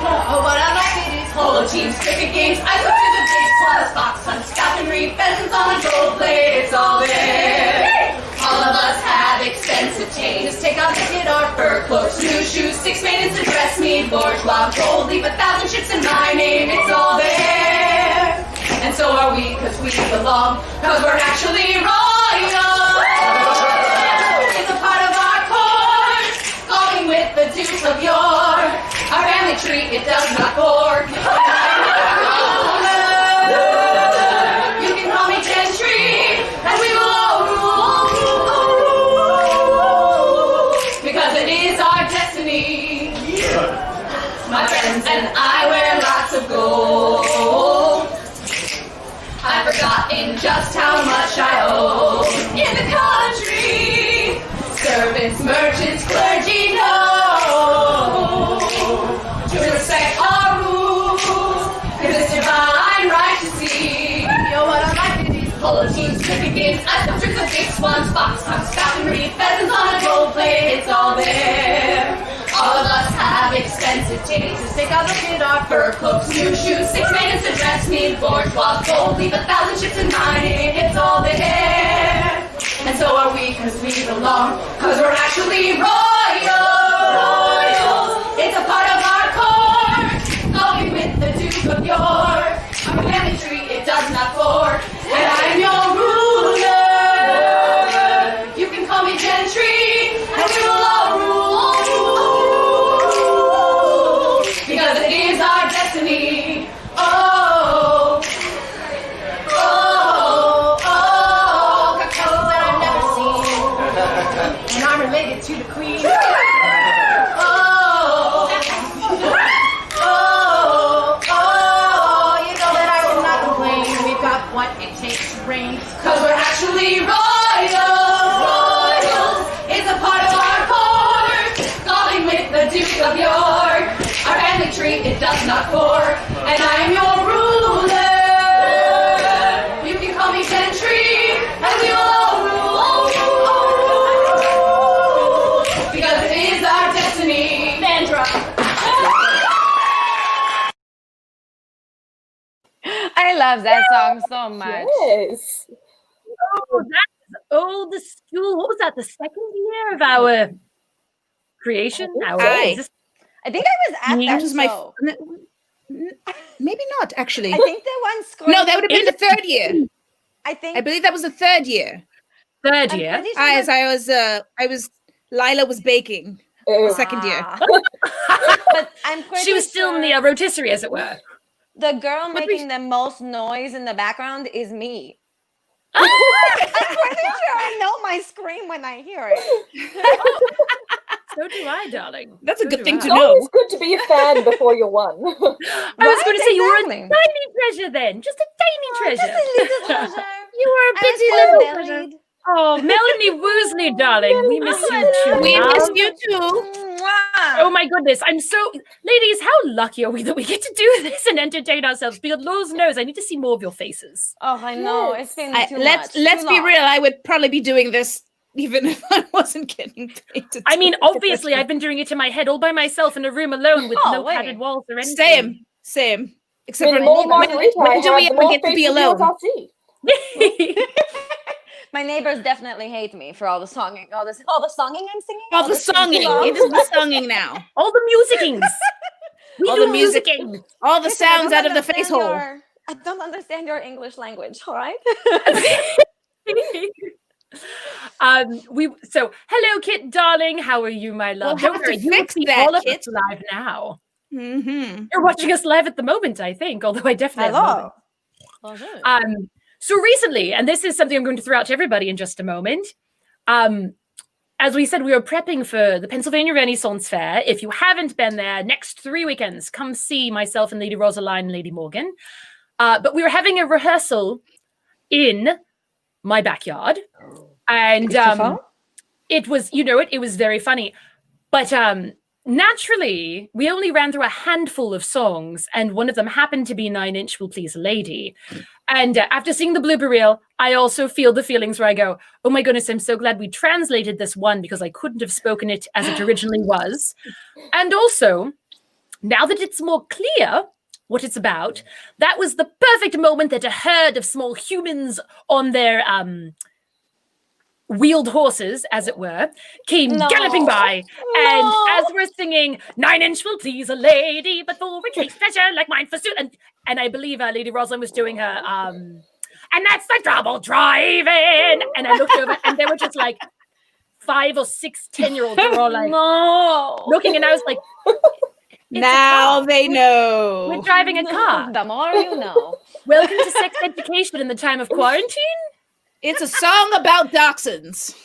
Oh, what I like it is polo teams, cricket games. I go to the big swallows, fox hunts, falconry, pheasants on a gold plate. It's all there. All of us have expensive tastes. Take out the guitar, fur cloaks, new shoes, 6 maidens to dress me, bourgeois gold. Leave 1,000 ships in my name. It's all there. And so are we, cause we belong, cause we're actually royal. It's a part of our course, going with the Duke of York. Our family tree, it does not fork. You can call me Gentry, and we will all rule, because it is our destiny. My friends and I wear lots of gold. I've forgotten just how much I owe in the country. Servants, merchants, clergy know to respect our rules, cause it's divine right to see. You know what I like is these polo teams, cricket games, ice sculptures of big swans, fox hunts, falconry, pheasants on a gold plate. It's all there. All of us have expensive tastes. Take out the guitar, fur cloaks, new shoes, 6 maidens to dress me, bourgeois gold. Leave 1,000 ships in my name. It's all there. And so are we, cause we belong, cause we're actually royals. It's a part of our court, going with the Duke of York. Our family tree, it does not fork, and I'm your ruler. You can call me Gentry, and we will all rule, because it is our destiny. Oh, Cuckoo that I've never seen, and I'm related to the Queen. You know that I will not complain. We've got what it takes to reign, cause we're actually royals. It's a part of our court, going with the Duke of York. Our family tree, it does not fork, and I'm your ruler. You can call me Gentry, and we will all rule, because it is our destiny. Mandra. I love that song so much. Yes. Oh, that's old school. What was that? The second year of our creation? I think I was at that show. Maybe not, actually. I think the one scored. No, that would have been the third year. I think. I believe that was the third year. Third year. Lila was baking. Second year. But I'm pretty She was still in the rotisserie, as it were. The girl making the most noise in the background is me. Ah! I'm pretty sure I know my scream when I hear it. So do I, darling. That's a good thing to It's know. always good to be a fan before you won. I was going to say you were a tiny treasure then. Just a tiny treasure. Just a little treasure. You were a bitty little treasure. Oh, Melanie Woosley, darling. We miss you too. We love. miss you too. Oh my goodness. I'm so... Ladies, how lucky are we that we get to do this and entertain ourselves? Because Lord knows I need to see more of your faces. Oh, I know. It's been too Let's much. be real. I would probably be doing this even if I wasn't getting paid to I mean, do it. obviously, I've been doing it in my head all by myself in a room alone with no padded walls or anything. Same. Except In for Lord Margarita, when do I we have ever the get to most be faces alone? you'll see. My neighbors definitely hate me for all the songing. All the songing I'm singing. All the songing. It is the songing now. All the musicings. All the musicking. All the sounds out of the face hole. I don't understand your English language. All right. So hello, Kit, darling. How are you, my love? We'll Don't have to worry, you fix see that, all of Kit. us live now. Mm-hmm. You're watching us live at the moment, I think. Although I definitely have moments. So recently, and this is something I'm going to throw out to everybody in just a moment. As we said, we were prepping for the Pennsylvania Renaissance Fair. If you haven't been there, next 3 weekends, come see myself and Lady Rosaline and Lady Morgan. But we were having a rehearsal in my backyard. And it was, it was very funny. But naturally, we only ran through a handful of songs, and one of them happened to be 9 Inch Will Please a Lady. And after seeing the blooper reel, I also feel the feelings where I go, oh my goodness, I'm so glad we translated this one because I couldn't have spoken it as it originally was. And also, now that it's more clear what it's about, that was the perfect moment that a herd of small humans on their wheeled horses, as it were, came galloping by. And as we're singing, 9 Inch Will Please a Lady, but for a case treasure like mine for suit. And I believe Lady Rosalind was doing her, and that's the trouble driving. And I looked over and they were just like 5 or 6 10-year-olds. They were all like, looking, and I was like, now they know. We're driving a car. The more you know. Welcome to sex education in the time of quarantine. It's a song about dachshunds.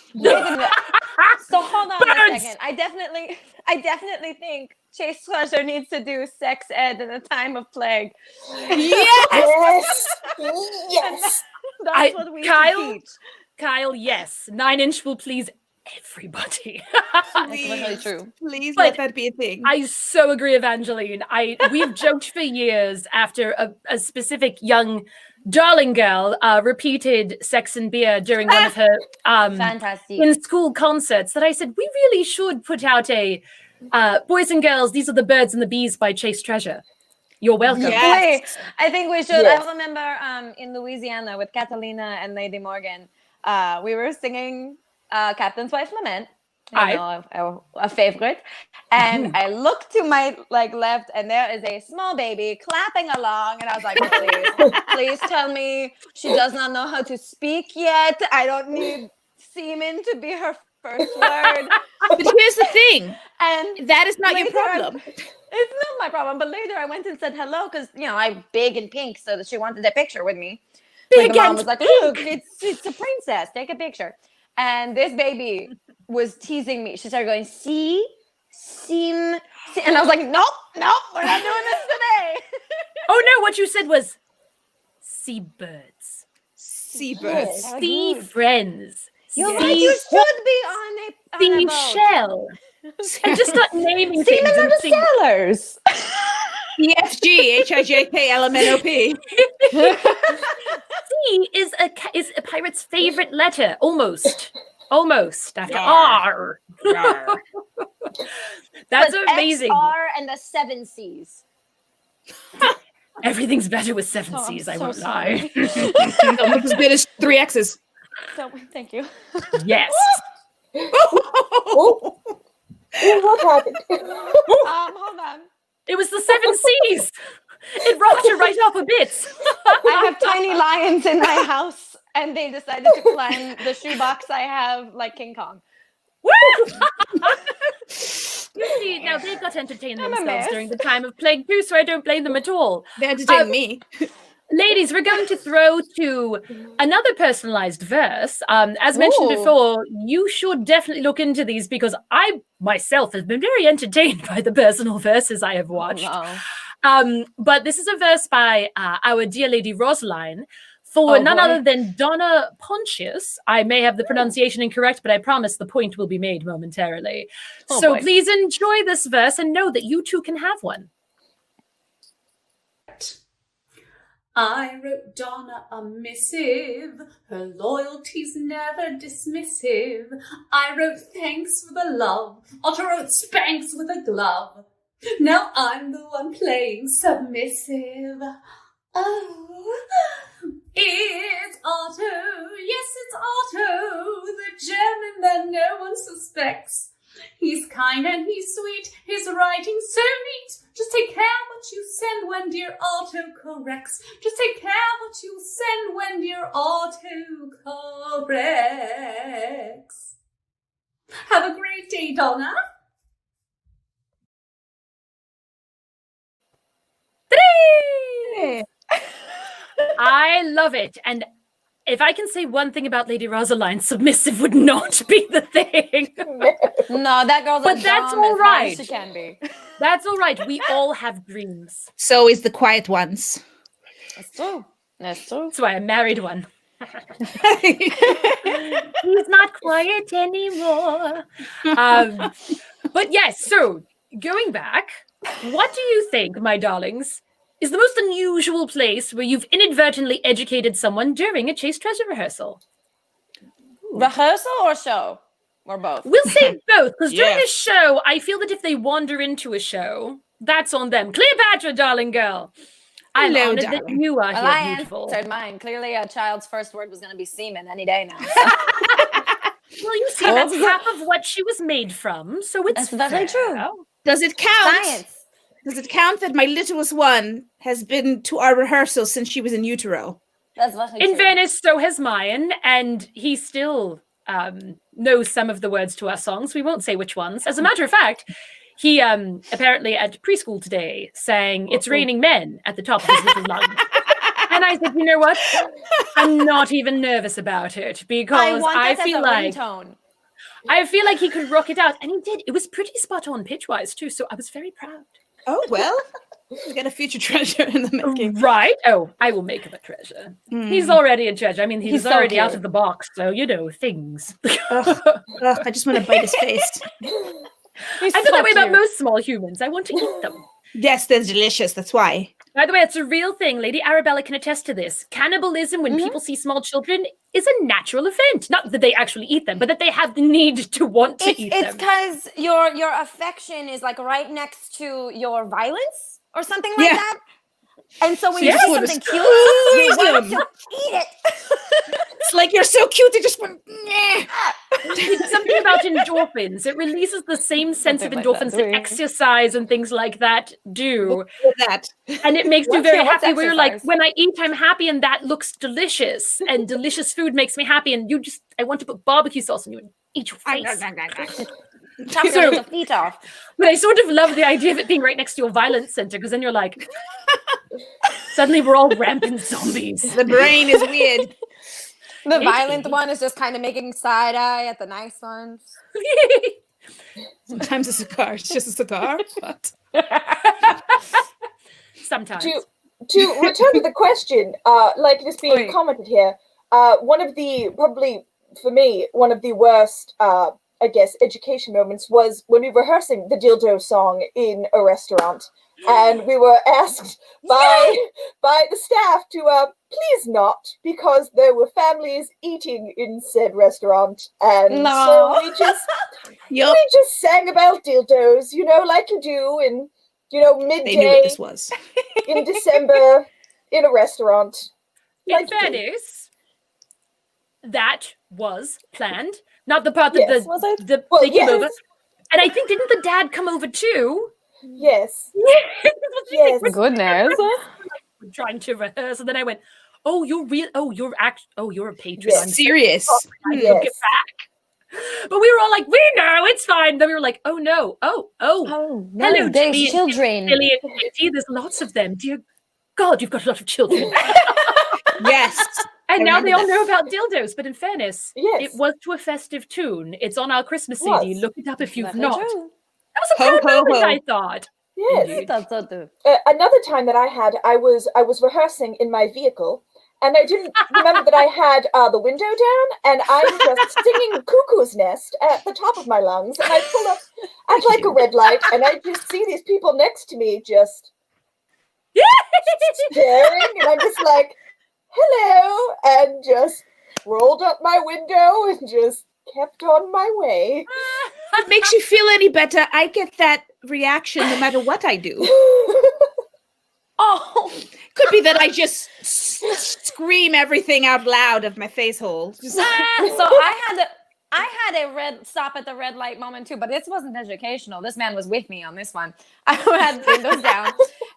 So hold on a second. I definitely think Chase Treasure needs to do sex ed in a time of plague. Yes. Yes. That's what we should teach. Kyle, yes. 9 Inch will please everybody. That's really true. Please let that be a thing. I so agree, Evangeline. We've joked for years after a specific young darling girl repeated Sex and Beer during one of her fantastic in-school concerts that I said, we really should put out a Boys and Girls, These Are the Birds and the Bees by Chase Treasure. You're welcome. Yes. I think we should. Yes. I remember in Louisiana with Catalina and Lady Morgan, we were singing Captain's Wife's Lament, a favorite. And I looked to my left, and there is a small baby clapping along. And I was like, please tell me she does not know how to speak yet. I don't need semen to be her first word. But here's the thing. And that is not your problem. It's not my problem. But later I went and said hello because, I'm big and pink, so that she wanted a picture with me. Big the mom and was like, look, it's a princess. Take a picture. And this baby was teasing me. She started going, see? And I was like, nope, we're not doing this today. Oh, no, what you said was seabirds. Seabirds. Sea friends. You're right, you should be on a shell. And just start naming Seamen things. are the sailors. EFG, HIJK, C is a pirate's favorite letter, almost after R. That's amazing. XR and the 7 C's. Everything's better with 7 C's. I won't lie. Don't look as good as 3 X's. So, thank you. Yes. What happened? Hold on. It was the 7 C's. It rocked her right off a bit. I have tiny lions in my house, and they decided to climb the shoebox I have like King Kong. You see, now they've got to entertain I'm a themselves mess. during the time of plague too, so I don't blame them at all. They entertain me. Ladies, we're going to throw to another personalized verse. As mentioned Ooh. before, you should definitely look into these because I myself have been very entertained by the personal verses I have watched. But this is a verse by our dear lady Rosaline for none other than Donna Pontius. I may have the pronunciation incorrect, but I promise the point will be made momentarily. So please enjoy this verse and know that you too can have one. I wrote Donna a missive, her loyalty's never dismissive. I wrote thanks for the love, Otto wrote spanks with a glove. Now I'm the one playing submissive. Oh, it's Otto, yes it's Otto, the German that no one suspects. He's kind and he's sweet, his writing's so neat. Just take care what you send when dear Otto corrects. Just take care what you send when dear Otto corrects. Have a great day, Donna. I love it. And if I can say one thing about Lady Rosaline, submissive would not be the thing. No, that girl's but that's all right. She can be. That's all right. We all have dreams. So is the quiet ones. That's true. That's true. That's why I married one. He's not quiet anymore. But yes, so going back, what do you think, my darlings, is the most unusual place where you've inadvertently educated someone during a Chase Treasure rehearsal? Rehearsal or show? Or both? We'll say both, because during a show, I feel that if they wander into a show, that's on them. Cleopatra, darling girl. I'm honored that you are here, beautiful. I answered mine. Clearly, a child's first word was going to be semen any day now. Well, you see, that's half of what she was made from, so it's very true. Does it count? Science. Does it count that my littlest one has been to our rehearsal since she was in utero? That's very in true. Venice, so has mine, and he still knows some of the words to our songs. We won't say which ones. As a matter of fact, he apparently at preschool today sang "It's Raining Men" at the top of his little lungs. And I said, you know what? I'm not even nervous about it because I feel like he could rock it out, and he did. It was pretty spot on pitch-wise too, so I was very proud. Oh well, we got a future treasure in the making, right? Oh, I will make him a treasure. He's already a treasure. I mean, he's already out of the box, so you know things. I just want to bite his face. I feel that way about most small humans. I want to eat them. Yes, they're delicious. That's why. By the way, it's a real thing. Lady Arabella can attest to this. Cannibalism, when people see small children, is a natural event. Not that they actually eat them, but that they have the need to want to eat them. It's because your affection is like right next to your violence or something like that. And so when you see something cute, you want to eat it. It's like you're so cute, they just went, It's something about endorphins. It releases the same sense of endorphins that exercise and things like that do. And it makes you very happy. We're like, when I eat, I'm happy, and that looks delicious. And delicious food makes me happy. And I want to put barbecue sauce on you and eat your face. Chop your feet off. But I sort of love the idea of it being right next to your violence center, because then you're like, suddenly we're all rampant zombies. The brain is weird. The violent one is just kind of making side eye at the nice ones. Sometimes a cigar. It's just a cigar. But sometimes. To return to the question, like this being commented here, one of the, probably for me, one of the worst I guess, education moments was when we were rehearsing the dildo song in a restaurant, and we were asked by the staff to please not, because there were families eating in said restaurant, and so we just sang about dildos, you know, like you do in, you know, midday. They knew what this was. In December in a restaurant. In fairness, that was planned. Not the part that they came over. And I think, didn't the dad come over too? Yes. Yes. Goodness. We're trying to rehearse. And then I went, Oh, you're real. Oh, you're you're a patron. Yes. I'm Serious. Look it back. But we were all like, we know it's fine. Then we were like, oh no, no, hello, there's Jimmy, children. Billy and Katie. There's lots of them. Dear God, you've got a lot of children. Yes. And I now they remember all that. know about dildos. But in fairness, it was to a festive tune. It's on our Christmas CD. Look it up if you've not. That was a proud moment, I thought. Yes. I thought so too. Another time that I had, I was rehearsing in my vehicle, and I didn't remember that I had the window down, and I'm just singing Cuckoo's Nest at the top of my lungs, and I pull up at like a red light, and I just see these people next to me just staring, and I'm just like, hello, and just rolled up my window and just kept on my way. If it makes you feel any better, I get that reaction no matter what I do. Oh, could be that I just scream everything out loud of my face hole. So I had a red stop at the red light moment too, but this wasn't educational. This man was with me on this one. I had windows down,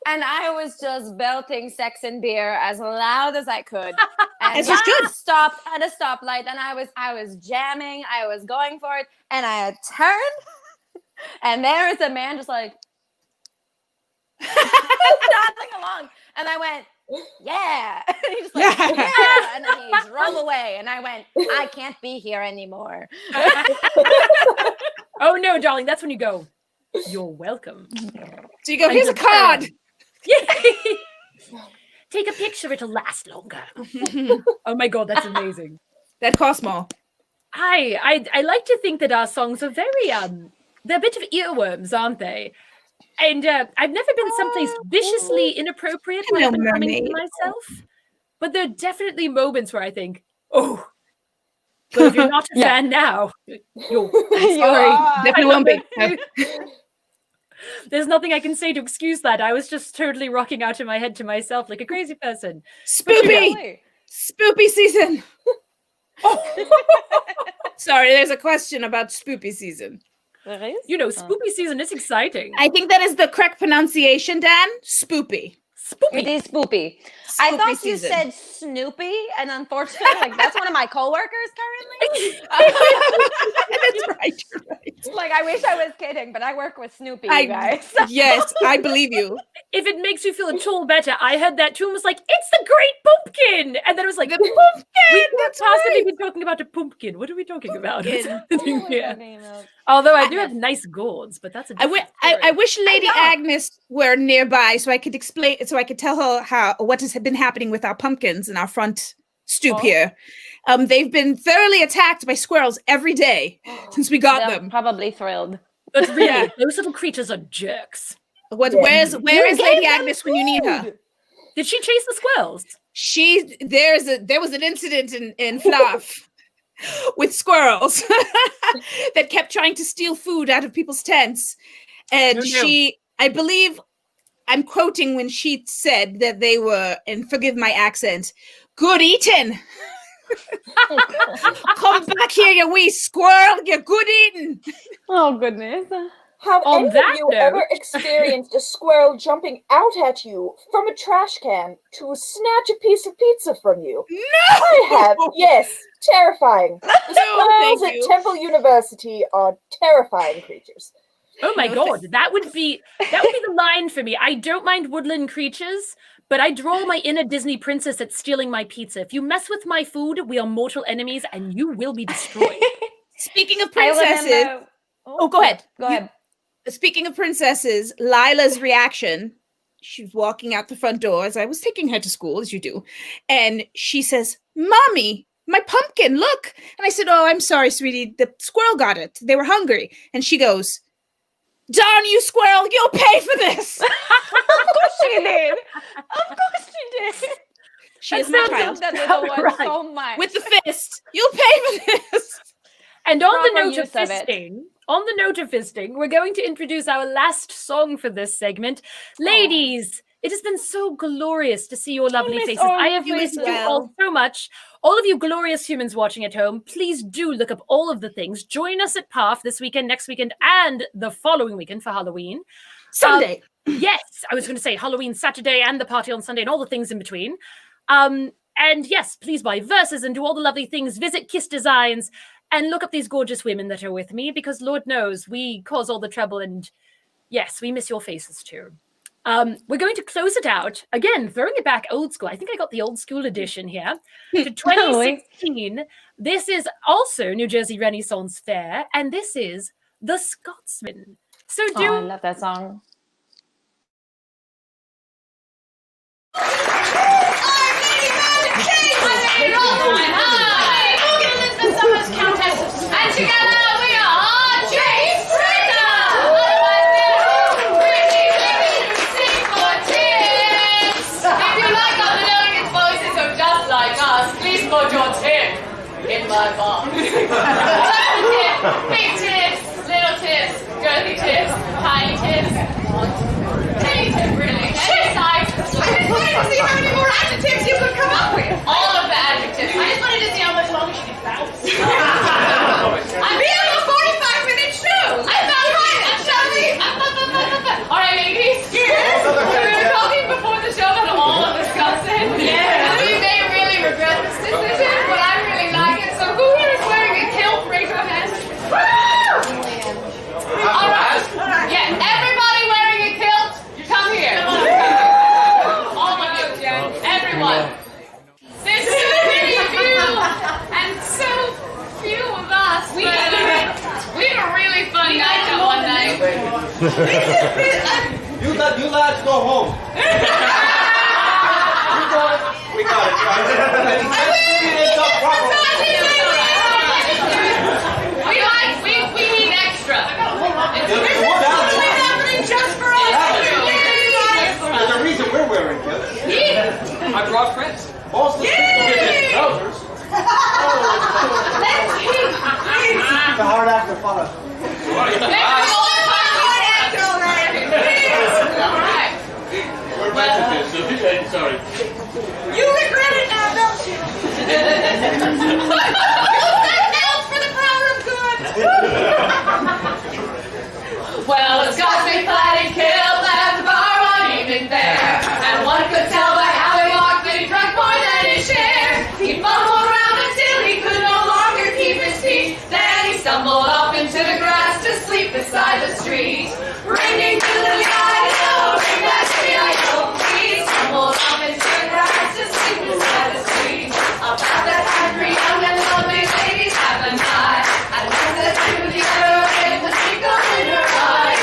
and I was just belting Sex and Beer as loud as I could. And stopped at a stoplight, and I was jamming. I was going for it, and I had turned, and there is a man just like nodding along, and I went, yeah. And he just like, yeah, and then he drove away, and I went, I can't be here anymore. Oh no, darling, that's when you go, you're welcome. So you go, here's a card. Take a picture, it'll last longer. Oh my God, that's amazing. That costs more. I like to think that our songs are very they're a bit of earworms, aren't they? And I've never been someplace viciously inappropriate when I've been coming to myself. But there are definitely moments where I think, oh, but if you're not a fan now, you're sorry. Definitely won't be. There's nothing I can say to excuse that. I was just totally rocking out in my head to myself like a crazy person. Spoopy! Spoopy season! Sorry, there's a question about spoopy season. You know, spoopy season is exciting. I think that is the correct pronunciation, Dan. Spoopy. It is spoopy. I thought you said Snoopy, and unfortunately, like that's one of my coworkers currently. That's right. You're right. Like I wish I was kidding, but I work with Snoopy, you guys. Yes, I believe you. If it makes you feel at all better, I heard that too and was like, it's the Great Pumpkin! And then it was like, the pumpkin! We could possibly be talking about a pumpkin. What are we talking about? Yeah. Although I do have nice gourds, but that's a different story. I wish Lady Agnes were nearby so I could explain, so I could tell her what has been happening with our pumpkins in our front stoop here. They've been thoroughly attacked by squirrels every day since we got them. Probably thrilled. But really, those little creatures are jerks. Where is Lady Agnes when you need her? Did she chase the squirrels? There was an incident in Fluff with squirrels that kept trying to steal food out of people's tents. And I believe, I'm quoting when she said that they were, and forgive my accent, good eating. Come back here, you wee squirrel, you good eating. Oh, goodness. Have any of you ever experienced a squirrel jumping out at you from a trash can to snatch a piece of pizza from you? No! I have, yes. Terrifying. The squirrels at Temple University are terrifying creatures. Oh my God, that would be the line for me. I don't mind woodland creatures, but I draw my inner Disney princess at stealing my pizza. If you mess with my food, we are mortal enemies and you will be destroyed. Speaking of princesses, go ahead. Go ahead. Speaking of princesses, Lila's reaction, she was walking out the front door as I was taking her to school, as you do, and she says, Mommy, my pumpkin, look. And I said, oh, I'm sorry, sweetie, the squirrel got it. They were hungry. And she goes, darn you, squirrel, you'll pay for this. Of course she did. Of course she did. She is my child. That little one so much. With the fist, you'll pay for this. And on the note of fisting, we're going to introduce our last song for this segment. Ladies, it has been so glorious to see your lovely faces. I have missed you all so much. All of you glorious humans watching at home, please do look up all of the things. Join us at PAF this weekend, next weekend, and the following weekend for Halloween. Sunday. Yes, I was going to say Halloween Saturday and the party on Sunday and all the things in between. And yes, please buy verses and do all the lovely things. Visit Kiss Designs and look up these gorgeous women that are with me, because Lord knows we cause all the trouble, and yes, we miss your faces too. We're going to close it out, again, throwing it back old school. I think I got the old school edition here, to 2016. This is also New Jersey Renaissance Fair, and this is The Scotsman. So I love that song. And together we are James Bricker! Sing for tips! If you like our melodious voices or just like us, please put your tip in my box. Big tips, little tips, girthy tips, tiny tips, any tip really, any size. I just wanted to see how many more adjectives you could come up with. All of the adjectives. I just wanted to see how much longer she could bounce. I'm here for 45-minute show. I found right, shall we? All right, ladies. Yes. We were talking before the show about all of the Scotsman. Yeah. We may really regret this decision, but I really like it. So who here is wearing a kilt? Raise your hand. All right. Yeah, everybody wearing a kilt, you come here. All of you, Jen. Everyone. There's so many of you, and so few of us. We had a really fun night that one night. You lads go home. We got it. We need extra. It's happening just for us. There's a reason we're wearing kilts. I brought friends. Most of the people get their trousers. Let's keep. The hard actor fella. We're messages, so sorry. You regret it now, don't you? That counts for the power of good. Well, the Scotsman clad and killed at the bar one evening there, and one could tell by how he walked that he drank more than his share. He fumbled around until he could no longer keep his feet. Then he stumbled off into the grass to sleep beside the street. Ringing to the I-O, ring that I-O. He stumbled off into the grass to sleep beside the street. About that time, 3 young and lovely ladies have a night. And one said to the other, with the twinkle in her eye,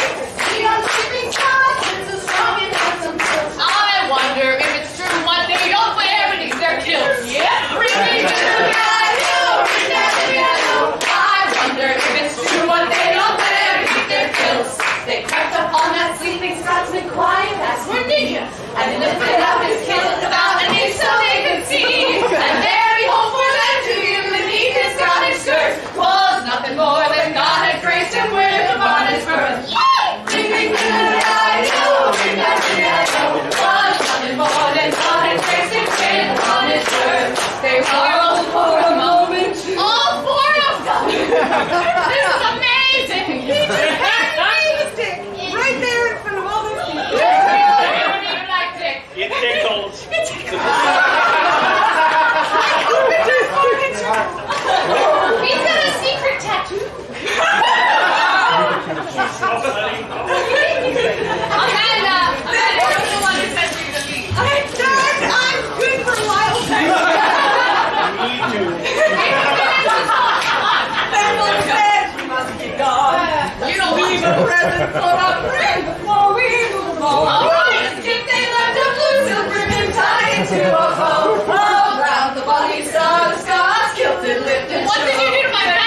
"See on sleeping Scotsman's a strong and handsome kilt. I wonder if it's true what they don't wear beneath their kilts." Yeah, ringing to the I-O, ring that I-O. I wonder if it's true what they don't wear beneath their kilts. They crept up on that sleeping Scotsman quiet as Cornelia, and lifted up his kilt about an inch so they could see. And there, behold, for them to him beneath his Scottish skirt was nothing more than God had graced him with upon his birth. Ring, ring, ring, I-O, ring, I-O. Was nothing more than God had graced him with upon his birth. They marveled for a moment, all 4 of them. This is amazing. Right there in front of all those people. It tickles. He's got a secret tattoo. Amanda, you're the one who said you're gonna leave. I'm good for a while. Me too. Everyone says we must be gone. You don't leave a present for a friend before we move on. All right, if they left a blue silk ribbon tied to a bow, around the body star, the Scots kilted lifted. What did you do to my back?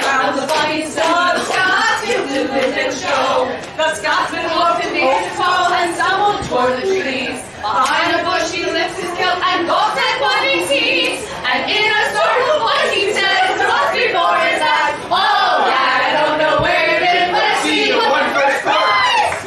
Around the body star, the Scots kilted lifted show. The Scotsman walked in the fall and stumbled toward the trees. Behind a bush he lifts his kilt and gawks at what he sees. And in a startled voice he says, thrust before his eyes, "Oh, yeah, I don't know where you've been, but I see you one first prize."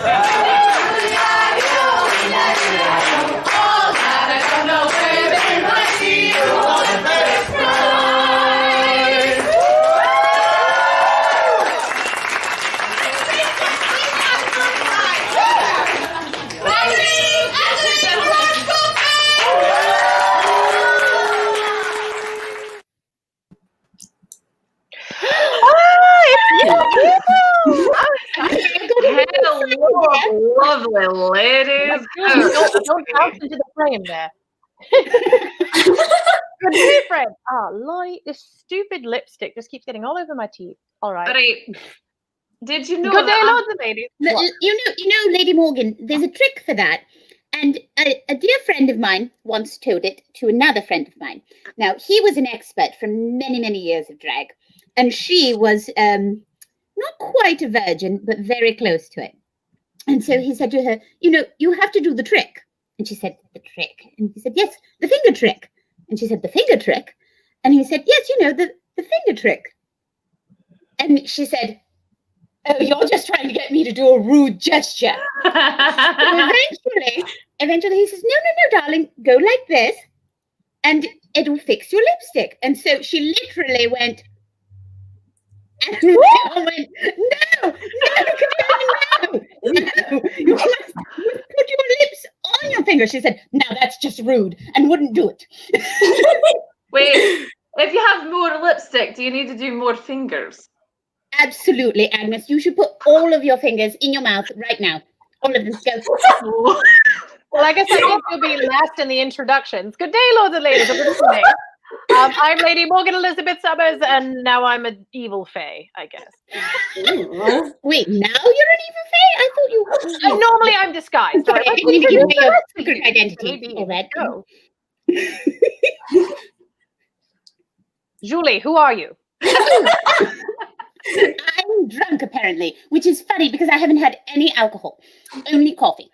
Don't bounce into the frame there. Good day, friend. Lottie, this stupid lipstick just keeps getting all over my teeth. All right. Did you know? Good day, lords and ladies. You know, Lady Morgan, there's a trick for that. And a dear friend of mine once told it to another friend of mine. Now, he was an expert from many, many years of drag. And she was not quite a virgin, but very close to it. And so he said to her, you have to do the trick. And she said, the trick. And he said, yes, the finger trick. And she said, the finger trick. And he said, yes, the finger trick. And she said, oh, you're just trying to get me to do a rude gesture. So eventually he says, no, darling, go like this and it'll fix your lipstick. And so she literally went, and we all went, no, you must put your lips on your finger. She said, no, that's just rude, and wouldn't do it. Wait, if you have more lipstick, do you need to do more fingers? Absolutely, Agnes. You should put all of your fingers in your mouth right now. All of them. Go. Well, I guess I guess you'll be last in the introductions. Good day, lords and ladies. I'm Lady Morgan Elizabeth Summers, and now I'm an evil fae, I guess. Wait, now you're an evil fae? I thought you were. Normally I'm disguised. Sorry, I need to give me your secret identity. All that. Go. Julie, who are you? I'm drunk, apparently, which is funny because I haven't had any alcohol, only coffee.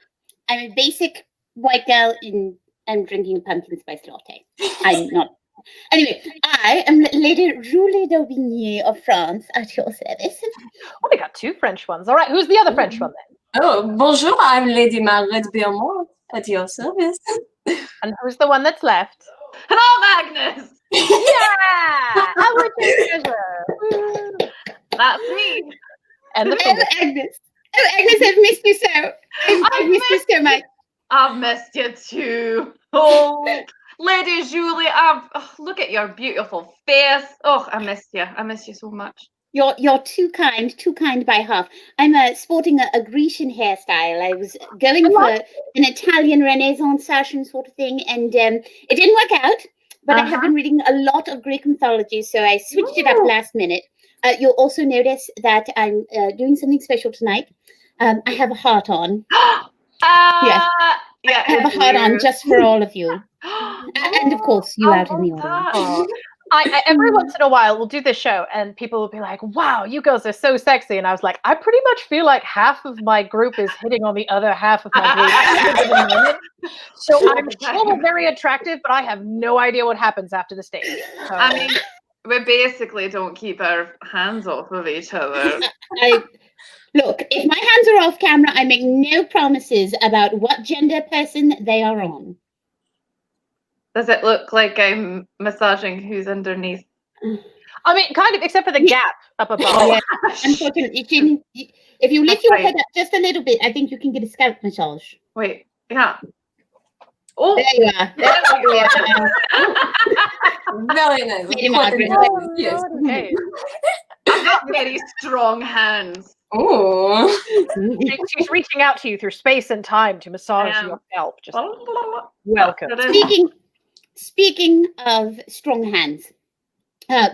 I'm a basic white girl and I'm drinking a pumpkin spice latte. I'm not. Anyway, I am Lady Julie d'Aubigny of France at your service. Oh, we got two French ones. All right, who's the other French one then? Oh, bonjour, I'm Lady Margaret Beaumont at your service. And who's the one that's left? And I'm Agnes. Yeah! I would treasure. That's me. And the Agnes. Oh, Agnes, I've missed you so. I've missed you so much. I've missed you too. Oh, Lady Julie, look at your beautiful face. Oh, I missed you. I miss you so much. You're too kind by half. I'm sporting a Grecian hairstyle. I was going for an Italian Renaissance fashion sort of thing, and it didn't work out. But I have been reading a lot of Greek mythology, so I switched it up last minute. You'll also notice that I'm doing something special tonight. I have a heart on. Yes. Yeah, I have a heart on just for all of you. And of course, you out in the audience. Every once in a while, we'll do this show, and people will be like, wow, you girls are so sexy. And I was like, I pretty much feel like half of my group is hitting on the other half of my group. So I'm sure we're very attractive, but I have no idea what happens after the stage. So. I mean, we basically don't keep our hands off of each other. Look, if my hands are off camera, I make no promises about what gender person they are on. Does it look like I'm massaging who's underneath? I mean, kind of, except for the gap up above. Yeah. Unfortunately, if you lift your head up just a little bit, I think you can get a scalp massage. Wait, yeah. Oh, there you are. Very nice. Lady Margaret. Yes. Okay. I've got very strong hands. Oh. She's reaching out to you through space and time to massage your scalp. Just welcome. Speaking of strong hands,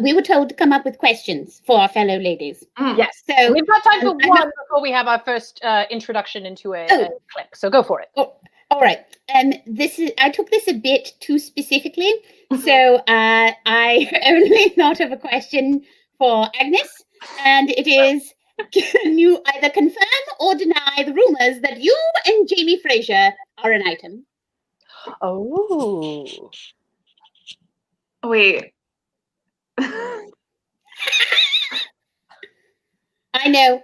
we were told to come up with questions for our fellow ladies. Yes. So we've got time for one before we have our first introduction into a clip. So go for it. Oh, all right. I took this a bit too specifically, so I only thought of a question for Agnes, and it is: can you either confirm or deny the rumors that you and Jamie Fraser are an item? Oh. Wait. I know.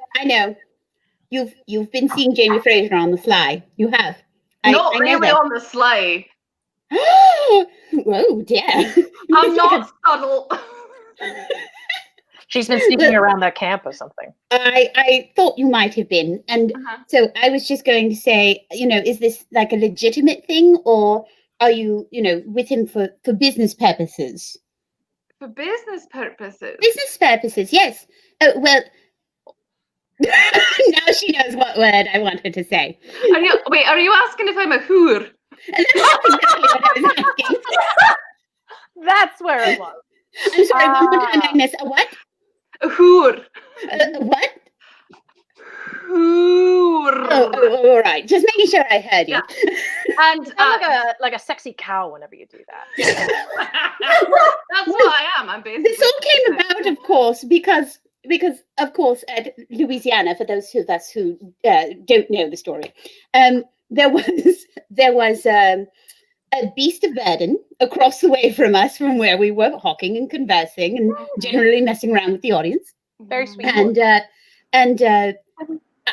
You've been seeing Jamie Fraser on the sly. You have. Not I know really that. on the sly. Oh dear. I'm not subtle. She's been sneaking around their camp or something. I thought you might have been. And so I was just going to say, is this like a legitimate thing, or are you, with him for business purposes? For business purposes? Business purposes, yes. Oh, well, now she knows what word I want her to say. Are you asking if I'm a whore? And that's exactly what I was asking. That's where it was. I'm sorry, one more time, Agnes. A what? A hoor. A what? Hoor. Oh, all right. Just making sure I heard you. Yeah. And like a sexy cow whenever you do that. That's what I am. I'm basically. This all came about, of course, because of course at Louisiana, for those of us who don't know the story, there was a beast of burden across the way from us, from where we were hawking and conversing and generally messing around with the audience. Very sweet. And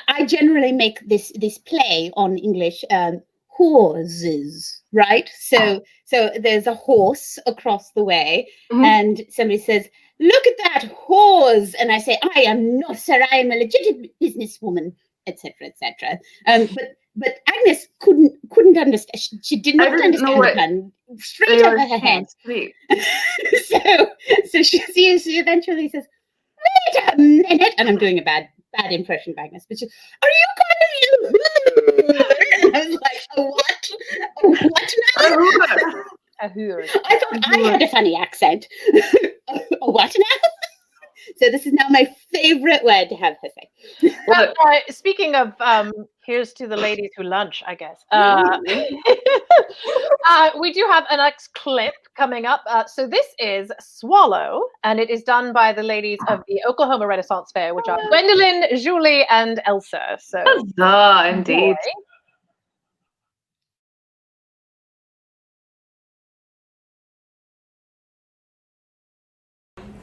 I generally make this play on English, horses, right? So there's a horse across the way, and somebody says, "Look at that horse," and I say, "I am not, sir. I am a legitimate businesswoman," etc., etc. But Agnes couldn't understand. She did not understand the pun straight over her head. So she eventually says, "Wait a minute," and I'm doing a bad impression of Agnes, but she, "Are you calling me?" And I was like, "A what? A what now?" A hoor. I thought I had a funny accent. A what now? So this is now my favorite word to have her say. Well, speaking of, here's to the ladies who lunch, I guess. We do have an next clip coming up. So this is Swallow, and it is done by the ladies of the Oklahoma Renaissance Fair, which are Gwendolyn, Julie, and Elsa. So, indeed.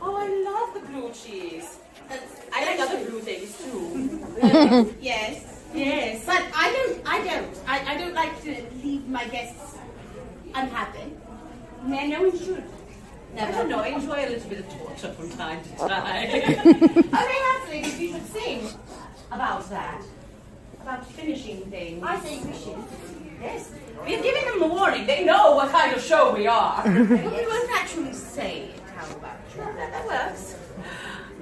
Oh, I love the blue cheese. I like other blue things too. Yes. But I don't like to leave my guests unhappy. No one should. Never. I don't know. I enjoy a little bit of torture from time to time. Okay, ladies, you should sing about that. About finishing things. I think we should. Yes. We're giving them the warning. They know what kind of show we are. We won't actually say it. How about you? That works.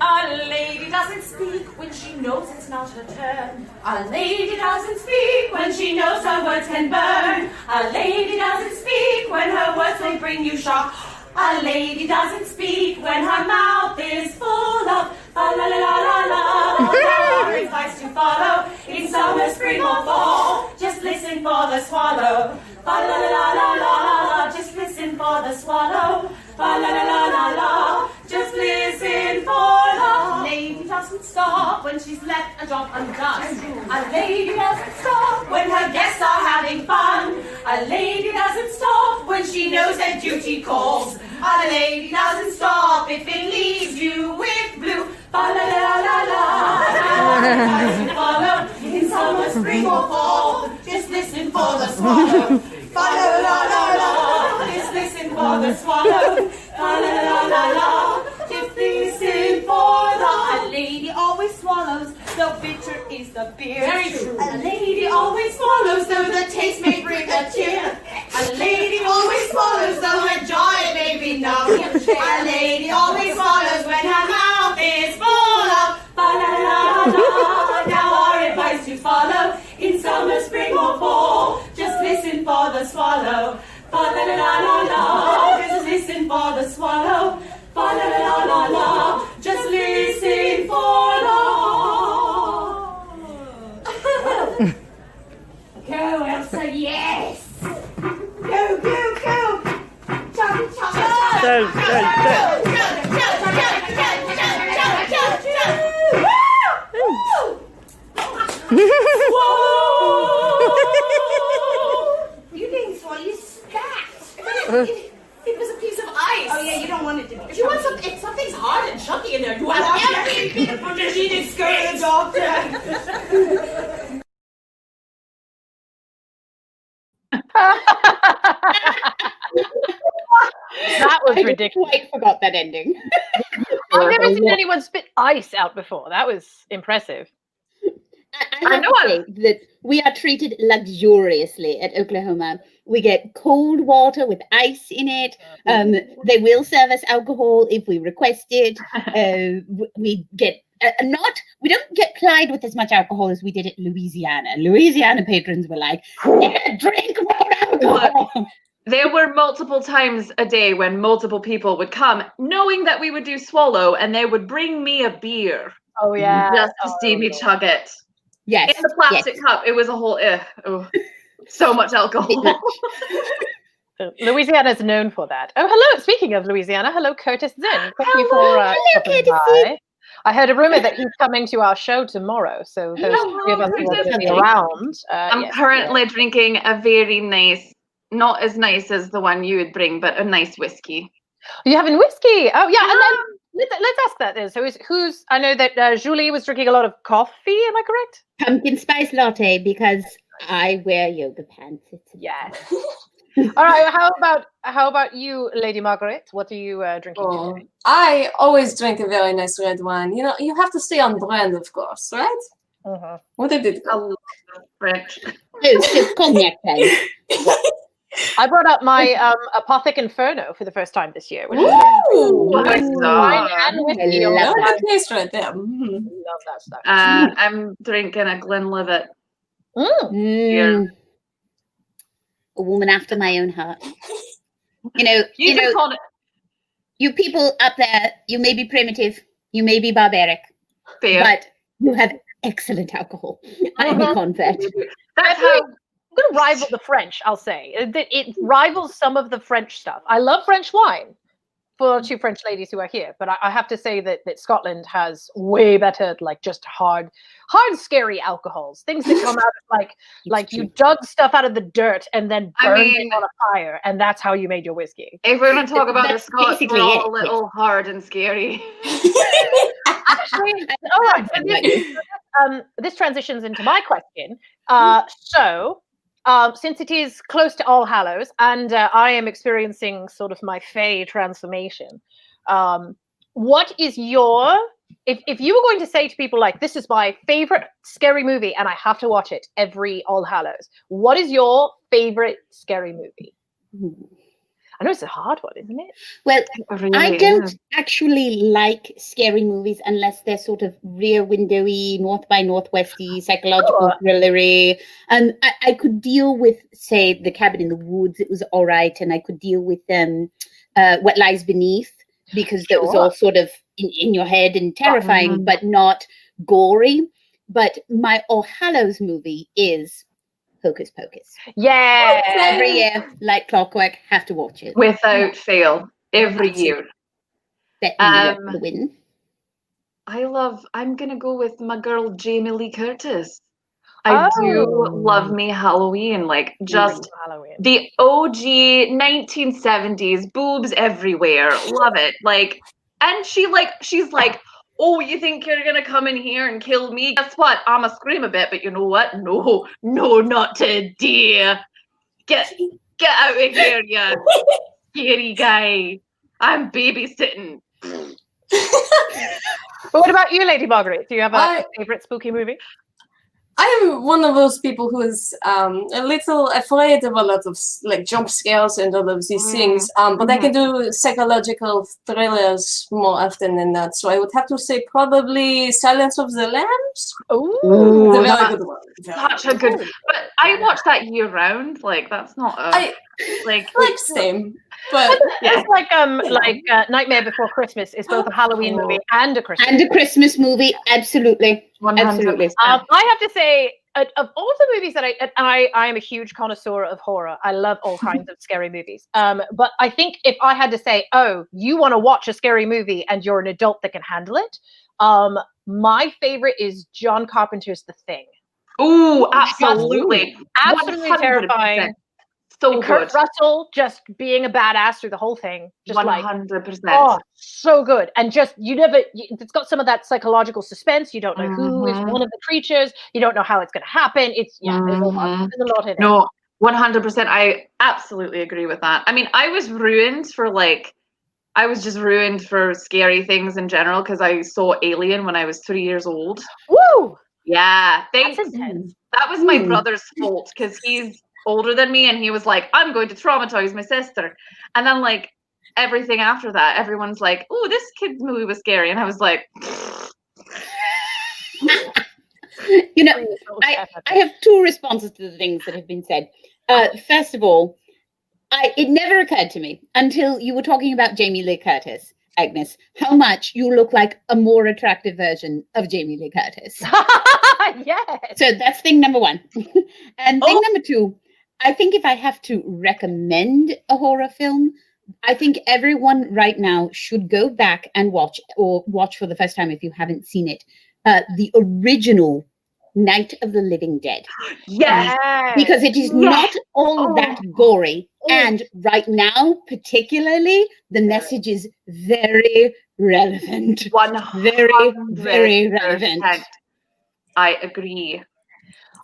A lady doesn't speak when she knows it's not her turn. A lady doesn't speak when she knows her words can burn. A lady doesn't speak when her words may bring you shock. A lady doesn't speak when her mouth is full of la la la la la. There are advice to follow in summer, spring, or fall. Just listen for the swallow. La la la la la. Just listen for the swallow. La la la la la la. Just listen for the lady doesn't stop when she's left a job undone. A lady doesn't stop when her guests are having fun. A lady doesn't stop when she knows that duty calls. A lady doesn't stop if it leaves you with blue. La la la la la. Follow in summer, spring, or fall. Just listen for the swallow. La la la la la. Just listen for the swallow. La la la la la. Just listen for the. A lady always swallows, though bitter is the beer. Very true. A lady always swallows, though the taste may bring a tear. A lady always swallows, though her joy may be numb. A lady always swallows when her mouth is full of. La la la la. Now our advice to follow in summer, spring, or fall. Just listen for the swallow. La la la la la. Just listen for the swallow. La la la la la. Just listen for the. Go, Elsa, yes. Go, go, go. Chug, chug, chug. Go, go, go. You didn't swallow, you spat. It was a piece of ice. Oh yeah, you don't want it to be. If you want something, if something's hard and chunky in there, you want every bit of protein. Go to the doctor. That was ridiculous. I quite forgot that ending. I've never seen anyone spit ice out before. That was impressive. I have to say that we are treated luxuriously at Oklahoma. We get cold water with ice in it. They will serve us alcohol if we request it. We get we don't get plied with as much alcohol as we did at Louisiana. Louisiana patrons were like, yeah, drink more alcohol. Look, there were multiple times a day when multiple people would come, knowing that we would do swallow, and they would bring me a beer. Oh yeah, just to see me chug it. Yes, in the plastic cup. It was a whole so much alcohol. Louisiana is known for that. Oh, hello. Speaking of Louisiana, hello, Curtis Zinn. Thank you for stopping by. I heard a rumor that he's coming to our show tomorrow, so those three of us who are going to be around. I'm currently drinking a very nice, not as nice as the one you would bring, but a nice whiskey. Are you having whiskey? Oh yeah, and then let's ask that then. So who's? I know that Julie was drinking a lot of coffee. Am I correct? Pumpkin spice latte because I wear yoga pants. Yes. All right. How about you, Lady Margaret? What are you drinking today? I always drink a very nice red wine. You know, you have to stay on brand, of course, right? What did it? French. Cognac. I brought up my Apothic Inferno for the first time this year. Which Wine and whiskey. That taste right there. Love that stuff. I'm drinking a Glenlivet. A woman after my own heart. You people up there, you may be primitive, you may be barbaric, but you have excellent alcohol. I'm a convert. That's how I'm going to rival the French, I'll say. It rivals some of the French stuff. I love French wine for two French ladies who are here, but I have to say that Scotland has way better, like, just hard, scary alcohols. Things that come out of, like you dug stuff out of the dirt and then burned it on a fire, and that's how you made your whiskey. If we're going to talk about the Scots, we're all a little hard and scary. Actually, all right. So this transitions into my question. Since it is close to All Hallows and I am experiencing sort of my Fae transformation, what is your, if you were going to say to people like, this is my favorite scary movie and I have to watch it every All Hallows, what is your favorite scary movie? I know it's a hard one, isn't it? Well, I don't actually like scary movies unless they're sort of rear windowy, north by northwesty, psychological thrillery. And I could deal with, say, The Cabin in the Woods. It was all right. And I could deal with What Lies Beneath, because that was all sort of in your head and terrifying, but not gory. But my All Hallows movie is Hocus Pocus. Yeah. Every year, like clockwork, have to watch it. Without fail. Every year. The win. I'm going to go with my girl, Jamie Lee Curtis. I do love me Halloween. Like, just the OG 1970s, boobs everywhere. Love it. Like, and she's like, oh, you think you're going to come in here and kill me? Guess what? I'm going to scream a bit, but you know what? No, not today. Get out of here, you scary guy. I'm babysitting. But what about you, Lady Margaret? Do you have a favorite spooky movie? I am one of those people who is a little afraid of a lot of like jump scares and all of these things, but I can do psychological thrillers more often than not. So I would have to say probably Silence of the Lambs. Ooh, it's a very good one. Such a good. But I watch that year round. Like, that's not a like same. But it's like Nightmare Before Christmas is both a Halloween movie and a Christmas movie. Absolutely. 100%. Absolutely. I have to say, of all the movies that I am a huge connoisseur of horror. I love all kinds of scary movies. But I think if I had to say, oh, you want to watch a scary movie and you're an adult that can handle it, my favorite is John Carpenter's The Thing. Ooh, absolutely. Absolutely 100%. Terrifying. So Kurt Russell just being a badass through the whole thing. Just 100%. Oh, so good. And just, it's got some of that psychological suspense. You don't know who is one of the creatures. You don't know how it's going to happen. It's, there's a lot in it. No, 100%. I absolutely agree with that. I mean, I was just ruined for scary things in general because I saw Alien when I was 3 years old. Woo! Yeah. That's intense. That was my brother's fault because he's older than me and he was like, I'm going to traumatize my sister. And then like everything after that, everyone's like, oh, this kid's movie was scary. And I was like, You know, I have two responses to the things that have been said. First of all, it never occurred to me until you were talking about Jamie Lee Curtis, Agnes, how much you look like a more attractive version of Jamie Lee Curtis. Yes. So that's thing number one. And thing number two, I think if I have to recommend a horror film, I think everyone right now should go back and watch for the first time if you haven't seen it, the original Night of the Living Dead. Yes. Because it is not all that gory. And right now, particularly, the message is very relevant. 100%. Very, very relevant. I agree.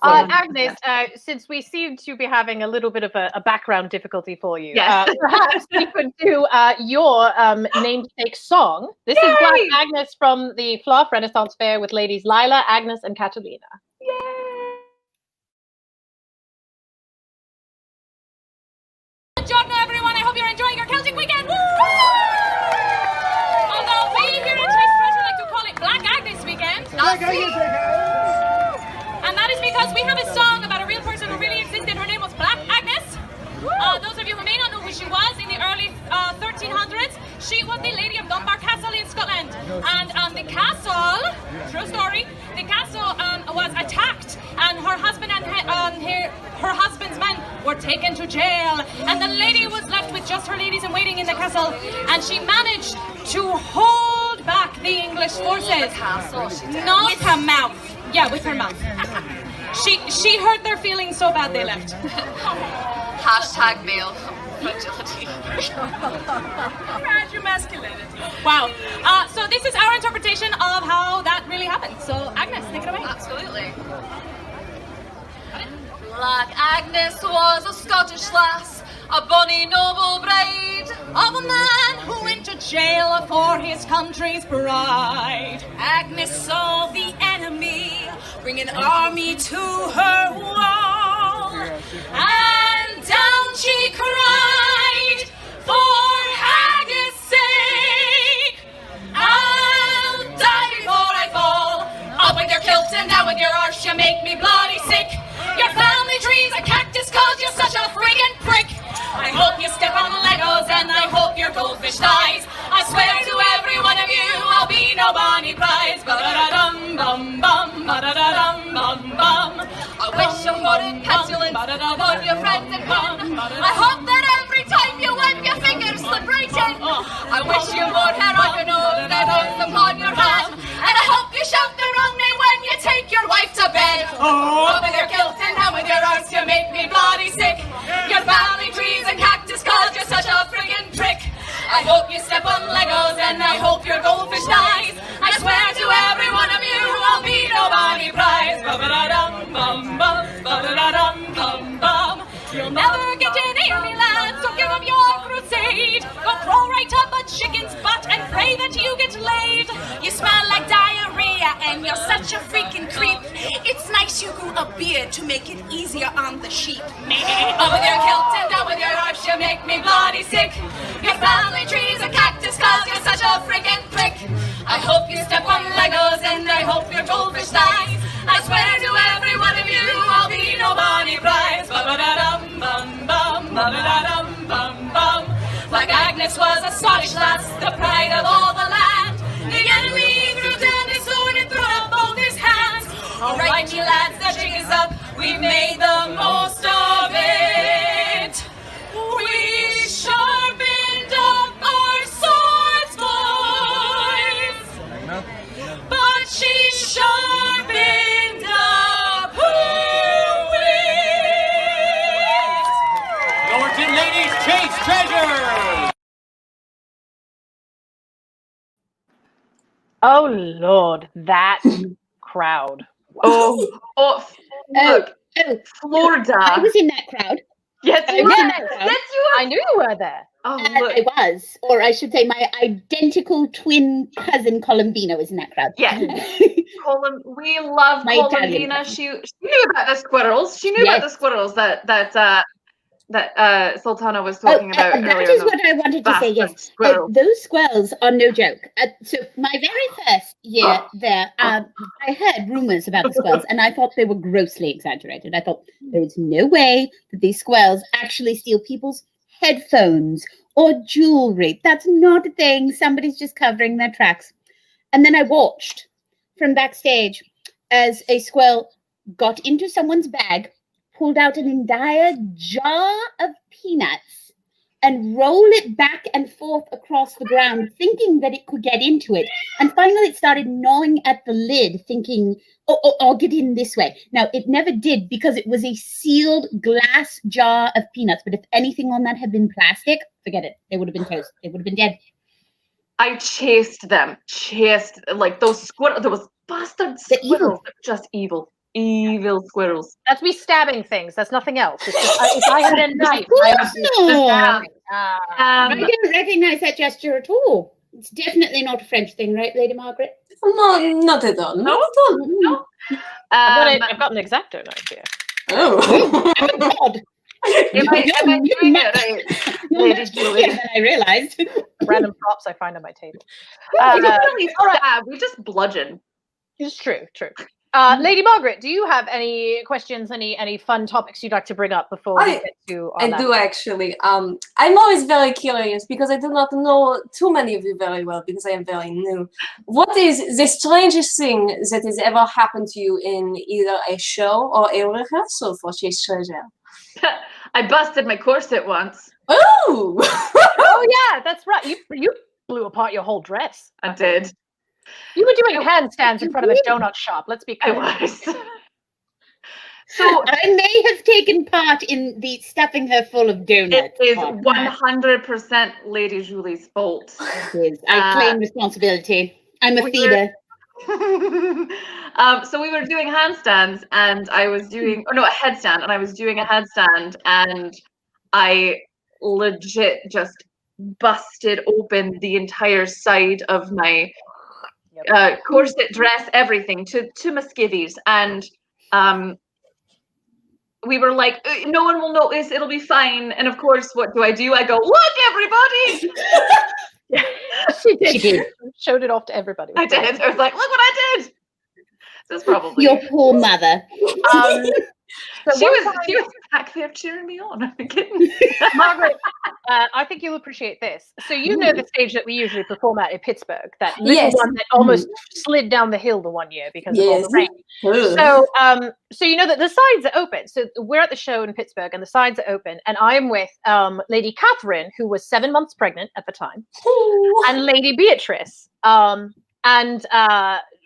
Agnes, since we seem to be having a little bit of a background difficulty for you, perhaps we could do your namesake song. This is Black Agnes from the Fluff Renaissance Fair with ladies Lila, Agnes, and Catalina. Buongiorno, everyone. I hope you're enjoying your Celtic weekend. Woo! Although we here at Chase Treasure like to call it Black Agnes weekend. And that is because we have a song about a real person who really existed. Her name was Black Agnes. Those of you who may not know who she was, in the early 1300s, she was the Lady of Dunbar Castle in Scotland. And the castle, true story, the castle was attacked, and her husband and her husband's men were taken to jail. And the lady was left with just her ladies in waiting in the castle, and she managed to hold back the English forces. Not with her mouth. Yeah, with her mouth. She hurt their feelings so bad they left. Hashtag male fragility. Fragile masculinity. Wow. So this is our interpretation of how that really happened. So Agnes, take it away. Absolutely. Black Agnes was a Scottish lass, a bonny noble bride of a man who went to jail for his country's pride. Agnes saw the enemy bring an army to her wall, and down she cried, for haggis sake, I'll die before I fall. Up with your kilt and down with your arse, you make me bloody sick. Your family tree's a cactus cause you're such a friggin' prick. I hope you step on Legos and I hope your goldfish dies. I swear to every one of you I'll be no Bonnie Prize. Ba-da-da-dum bum bum, ba-da-da-dum bum bum. I wish you wouldn't petulant on your friends and bum. I hope that every time you wipe your fingers slip right in. I wish you would hair on your nose and nose upon your hat. And I hope you shout the wrong name when you take your wife to bed. Oh, with your kilt and down with your arse, you make me bloody sick. Your family tree's a cactus cause you're such a friggin' prick. I hope you step on Legos and I hope your goldfish dies. I swear to every one of you I'll be no Bonnie Prize. Ba-ba-da-dum bum bum, ba-da-da-dum bum bum. You'll never get in near me, lad, so give up your crusade. Go crawl right up a chicken's butt and pray that you get laid. You smell like diarrhea and you're such a freaking creep. It's nice you grew a beard to make it easier on the sheep. Up with your kilt and down with your arse, you make me bloody sick. Your family tree's a cactus cause you're such a friggin' prick. I hope you step on Legos and I hope your goldfish dies. I swear to every one of you I'll be no Bonnie Prize. Ba-ba-da-dum bum bum, ba-ba-da-dum bum bum. Black Agnes was a Scottish lass, the pride of all the land. The enemy threw down his sword and threw up both his hands. All right, you lads, the jig is up. We've made the most of it. We sharpened up our swords, boys. But she sharpened up her wits. Lords and ladies, Chase Treasure! Oh Lord, that crowd. Look, Florida. I was in that crowd. Yes, you I was were. in that crowd. Yes, you were. I knew you were there. Oh, look. I was, or I should say, my identical twin cousin Columbina was in that crowd. Yes, we love My Italian Columbina. She knew about the squirrels. She knew about the squirrels that that Sultana was talking about that earlier. is what I wanted to say, yes. Squirrel. Those squirrels are no joke. So my very first year there, I heard rumors about the squirrels, and I thought they were grossly exaggerated. I thought there is no way that these squirrels actually steal people's headphones or jewelry. That's not a thing. Somebody's just covering their tracks. And then I watched from backstage as a squirrel got into someone's bag, pulled out an entire jar of peanuts and rolled it back and forth across the ground, thinking that it could get into it. And finally it started gnawing at the lid, thinking, oh, I'll get in this way. Now, it never did because it was a sealed glass jar of peanuts. But if anything on that had been plastic, forget it. They would have been toast. They would have been dead. I chased them. Like those squirrels. Those bastard squirrels. Just evil. Evil squirrels. That's me stabbing things. That's nothing else. It's just, if I had a knife, I would be stabbing. I don't recognize that gesture at all. It's definitely not a French thing, right, Lady Margaret? No, not at all. Not at all. No. I've got an X-Acto knife here. Oh. God. Am I doing it right? Lady Julie. Than I realized. Random props I find on my table. We didn't really stab. We just bludgeon. It's true. Lady Margaret, do you have any questions, any fun topics you'd like to bring up before we get to I do actually. I'm always very curious because I do not know too many of you very well because I am very new. What is the strangest thing that has ever happened to you in either a show or a rehearsal for Chase Treasure? I busted my corset once. Oh! Oh yeah, that's right. You blew apart your whole dress. I did. You were doing handstands in front of a donut shop. Let's be clear. I was. So I may have taken part in the stuffing her full of donuts. It is 100% Lady Julie's fault. It is. I claim responsibility. I'm a feeder. So we were doing handstands, and I was doing, a headstand, and I was doing a headstand, and I legit just busted open the entire side of my corset dress, everything to my skivvies, and we were like, no one will notice, it'll be fine. And of course, what do? I go, look, everybody. She did. Showed it off to everybody. I did. I was like, look what I did. This is probably your poor mother. She was back there cheering me on. I'm kidding. Margaret, I think you'll appreciate this. So you know the stage that we usually perform at in Pittsburgh, that little one that almost slid down the hill the one year because of all the rain. So you know that the sides are open. So we're at the show in Pittsburgh and the sides are open, and I'm with Lady Catherine, who was 7 months pregnant at the time, and Lady Beatrice.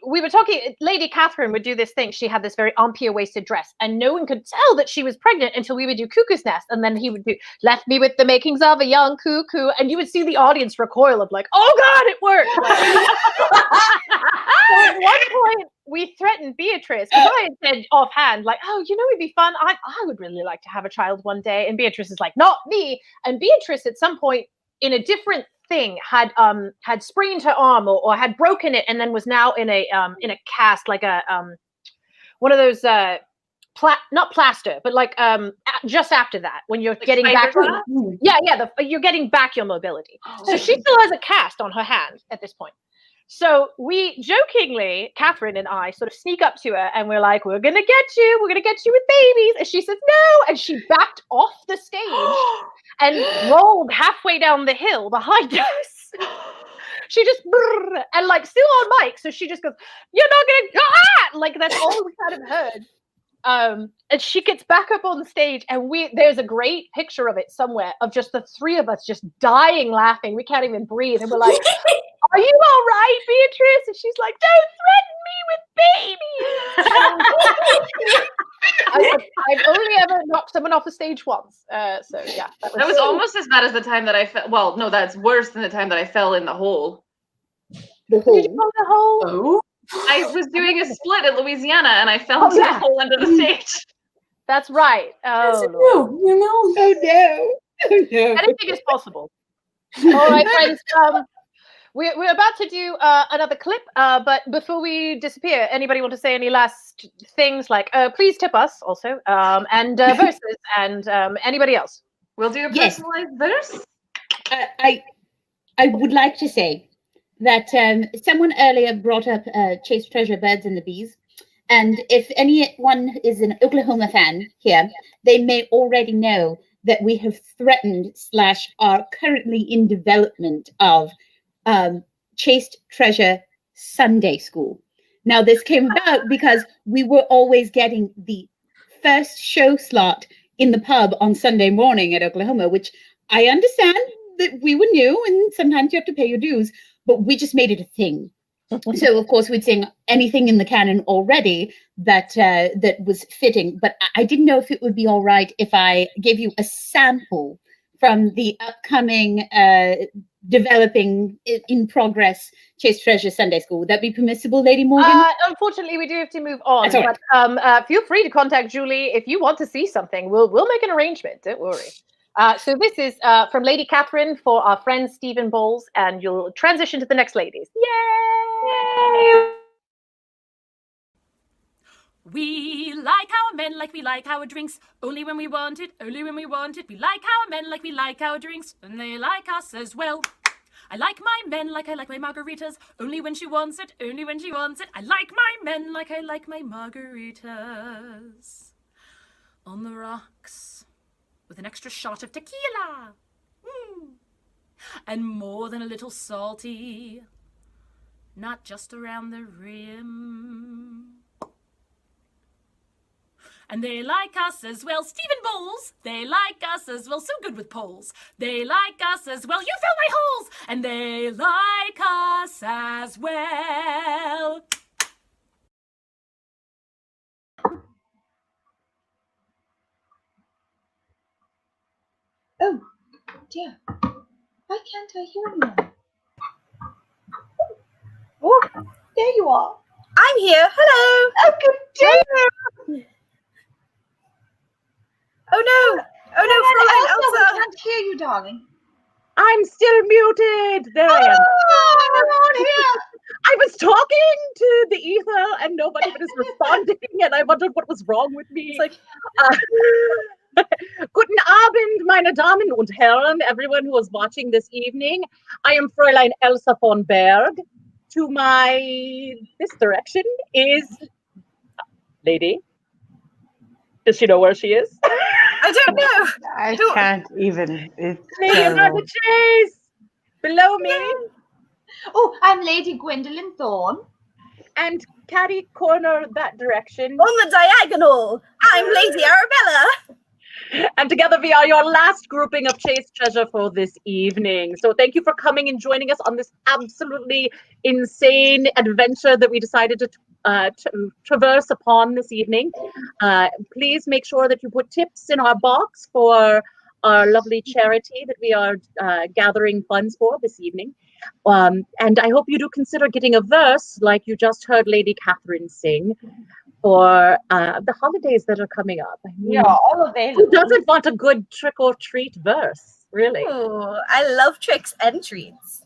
We were talking, Lady Catherine would do this thing. She had this very ampere-waisted dress, and no one could tell that she was pregnant until we would do Cuckoo's Nest, and then he would do, left me with the makings of a young cuckoo, and you would see the audience recoil of like, oh God, it worked! So at one point, we threatened Beatrice, because I had said offhand, like, oh, it'd be fun. I would really like to have a child one day, and Beatrice is like, not me. And Beatrice at some point, in a different thing, had sprained her arm or had broken it, and then was now in a cast, like a one of those not plaster, but like just after that, when you're getting back you're getting back your mobility. So she still has a cast on her hand at this point. So we jokingly, Catherine and I, sort of sneak up to her and we're like, we're gonna get you with babies. And she says no, and she backed off the stage and rolled halfway down the hill behind us. She just and like still on mic, so she just goes, "You're not gonna like that's all we kind of heard." And she gets back up on the stage, and there's a great picture of it somewhere of just the three of us just dying laughing. We can't even breathe, and we're like, "Are you all right, Beatrice?" And she's like, "Don't threaten me with babies." I've only ever knocked someone off the stage once. So yeah, that was almost as bad as the time that I fell. Well, no, that's worse than the time that I fell in the hole. The hole. Did you fall in the hole? Oh. I was doing a split in Louisiana, and I fell into the hole under the stage. That's right. Oh, Oh no. Anything is possible. All right, friends. We're about to do another clip, but before we disappear, anybody want to say any last things like please tip us also, and verses, and anybody else? We'll do a Yes. personalized verse. I would like to say that someone earlier brought up Chase Treasure Birds and the Bees. And if anyone is an Oklahoma fan here, they may already know that we have threatened / are currently in development of Chased Treasure Sunday School. Now, this came about because we were always getting the first show slot in the pub on Sunday morning at Oklahoma, which I understand that we were new and sometimes you have to pay your dues, but we just made it a thing. So, of course, we'd sing anything in the canon already that was fitting, but I didn't know if it would be all right if I gave you a sample from the upcoming developing in progress Chase Treasure Sunday School. Would that be permissible, Lady Morgan? Unfortunately, we do have to move on. That's all right. But feel free to contact Julie if you want to see something. We'll make an arrangement. Don't worry. So this is from Lady Catherine for our friend Stephen Bowles, and you'll transition to the next ladies. Yay! We like our men like we like our drinks, only when we want it, only when we want it. We like our men like we like our drinks, and they like us as well. I like my men like I like my margaritas, only when she wants it, only when she wants it. I like my men like I like my margaritas. On the rocks, with an extra shot of tequila. And more than a little salty, not just around the rim. And they like us as well. Stephen Bowles, they like us as well. So good with polls. They like us as well. You fill my holes. And they like us as well. Oh, dear. Why can't I hear anyone? Oh, there you are. I'm here. Hello. Oh, good day. Oh no! Oh no, Fräulein Elsa! I can't hear you, darling. I'm still muted. There I am. Come on here. I was talking to the ether and nobody was responding, and I wondered what was wrong with me. It's like, Guten Abend, meine Damen und Herren, everyone who is watching this evening. I am Fräulein Elsa von Berg. To this direction is Lady. Does she know where she is? I don't know. I can't even. It's Lady Amanda Chase. Below me. Oh, I'm Lady Gwendolyn Thorne. And catty corner that direction. On the diagonal, I'm Lady Arabella. And together we are your last grouping of Chase Treasure for this evening. So thank you for coming and joining us on this absolutely insane adventure that we decided to traverse upon this evening. Please make sure that you put tips in our box for our lovely charity that we are gathering funds for this evening. And I hope you do consider getting a verse like you just heard Lady Catherine sing for the holidays that are coming up. I mean, yeah, all available. Who doesn't want a good trick-or-treat verse, really? Ooh, I love tricks and treats.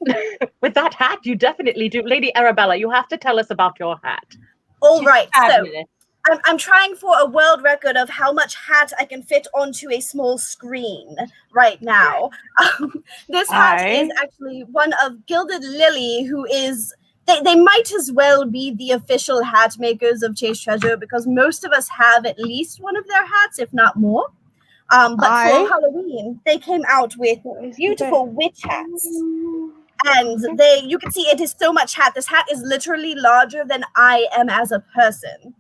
With that hat, you definitely do. Lady Arabella, you have to tell us about your hat. All right, so I'm trying for a world record of how much hat I can fit onto a small screen right now. This hat is actually one of Gilded Lily, who is... They might as well be the official hat makers of Chase Treasure because most of us have at least one of their hats, if not more. But for Halloween, they came out with beautiful witch hats. And you can see it is so much hat. This hat is literally larger than I am as a person.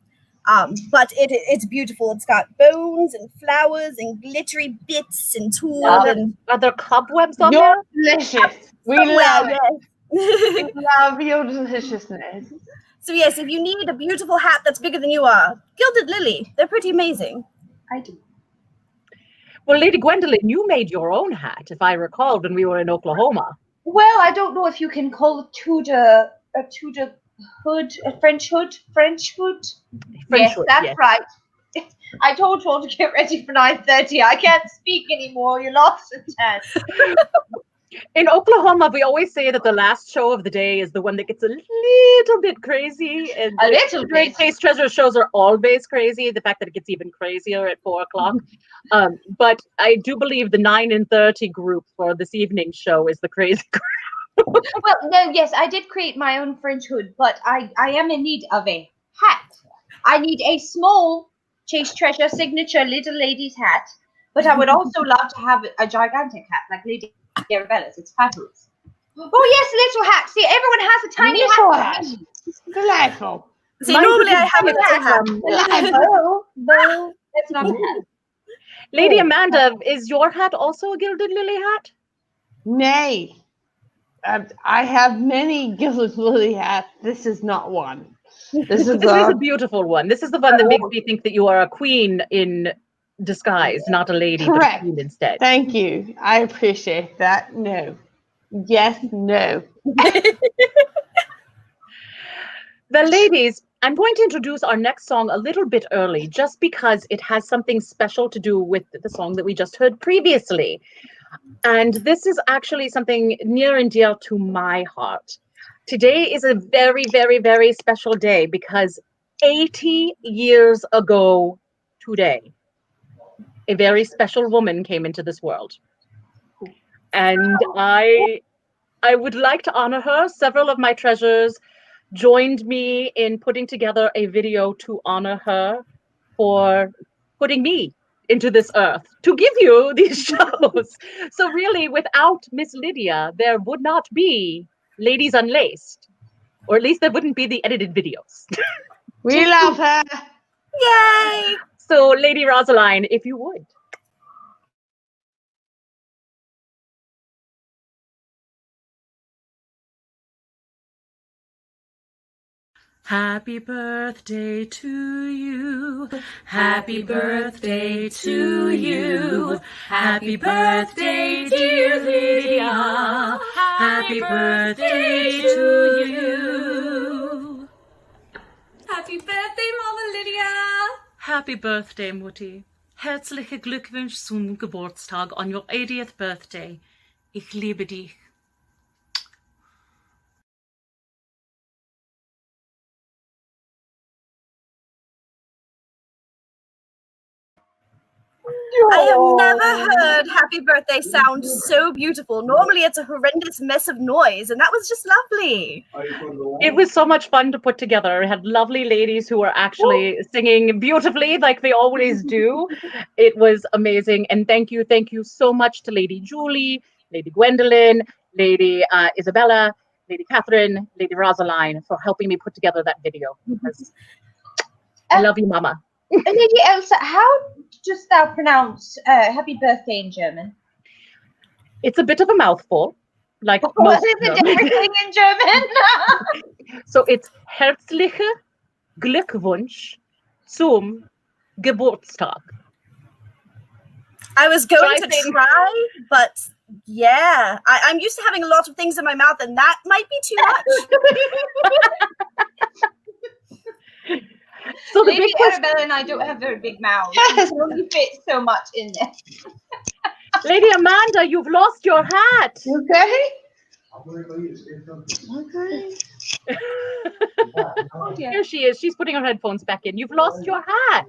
But it's beautiful. It's got bones and flowers and glittery bits and tools. Are there cobwebs on You're there? delicious. We love it. We love your deliciousness. So yes, if you need a beautiful hat that's bigger than you are, Gilded Lily, they're pretty amazing. I do. Well, Lady Gwendolyn, you made your own hat, if I recall, when we were in Oklahoma. Well, I don't know if you can call it Tudor hood, a French hood. French hood, that's yes. right. I told you all to get ready for 9:30. I can't speak anymore. You're lost in 10. In Oklahoma, we always say that the last show of the day is the one that gets a little bit crazy. And A little bit. Taste Treasure shows are always crazy. The fact that it gets even crazier at 4 o'clock. But I do believe the 9 and 30 group for this evening's show is the crazy group. Well, no, yes, I did create my own French hood, but I am in need of a hat. I need a small Chase Treasure signature little lady's hat, but I would also love to have a gigantic hat like Lady Arabella's. It's fabulous. Oh yes, little hat. See, everyone has a tiny Little hat. hat. Delightful. See, normally I have a little hat. Delightful. That's not a hat. Lady Amanda, is your hat also a gilded lily hat? Nay. I have many gilded lily hats. This is not one. This is a beautiful one. This is the one that makes me think that you are a queen in disguise, not a lady, but a queen instead. Thank you. I appreciate that. No. Yes, no. The ladies, I'm going to introduce our next song a little bit early, just because it has something special to do with the song that we just heard previously. And this is actually something near and dear to my heart. Today is a very, very, very special day because 80 years ago today, a very special woman came into this world. And I would like to honor her. Several of my treasures joined me in putting together a video to honor her for putting me into this earth to give you these shows. So really, without Miss Lydia, there would not be Ladies Unlaced, or at least there wouldn't be the edited videos. We love her. Yay! So Lady Rosaline, if you would. Happy birthday to you. Happy birthday to you. Happy birthday, dear Lydia. Happy birthday to you. Happy birthday, Mother Lydia. Happy birthday, Mutti. Herzliche Glückwunsch zum Geburtstag on your 80th birthday. Ich liebe dich. I have never heard Happy Birthday sound so beautiful. Normally it's a horrendous mess of noise, and that was just lovely. It was so much fun to put together. We had lovely ladies who were actually singing beautifully like they always do. It was amazing. And thank you so much to Lady Julie, Lady Gwendolyn, Lady Isabella, Lady Catherine, Lady Rosaline for helping me put together that video. I love you, Mama. Lady Elsa, how dost thou pronounce happy birthday in German? It's a bit of a mouthful. Like what is the different thing in German? So it's herzliche Glückwunsch zum Geburtstag. I was going to try, but yeah, I'm used to having a lot of things in my mouth, and that might be too much. So Lady Arabella and I don't have very big mouths. Yes. We only fit so much in there. Lady Amanda, you've lost your hat. Okay. Here she is. She's putting her headphones back in. You've lost your hat.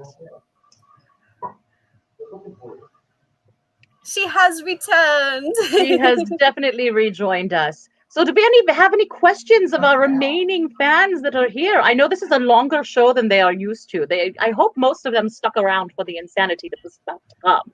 She has returned. She has definitely rejoined us. So do we have any questions of our remaining fans that are here? I know this is a longer show than they are used to. I hope most of them stuck around for the insanity that was about to come.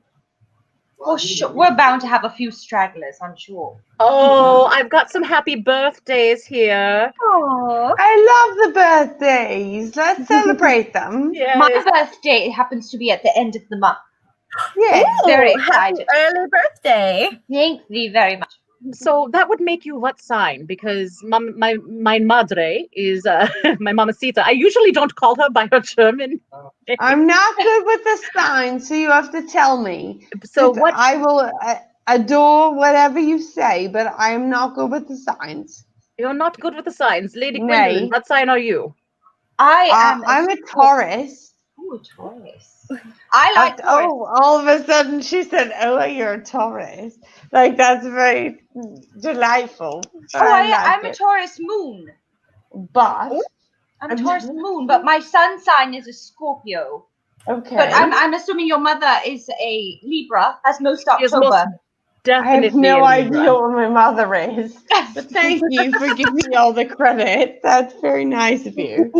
Well, sure. We're bound to have a few stragglers, I'm sure. Oh, I've got some happy birthdays here. Oh, I love the birthdays. Let's celebrate them. Yes. My birthday happens to be at the end of the month. Yes. Very excited. Early birthday. Thank thee very much. So that would make you what sign? Because my madre is my mamacita. I usually don't call her by her German. I'm not good with the signs, so you have to tell me. So what? I will adore whatever you say, but I am not good with the signs. You're not good with the signs, Lady Gwendolyn. What sign are you? I'm a Taurus. Ooh, Taurus. I like Taurus. Oh, all of a sudden she said, "Oh, you're a Taurus." Like that's very delightful. I'm a Taurus moon. But I'm a Taurus moon, but my sun sign is a Scorpio. Okay. But I'm assuming your mother is a Libra, as most October. I have no idea what my mother is. But thank you for giving me all the credit. That's very nice of you.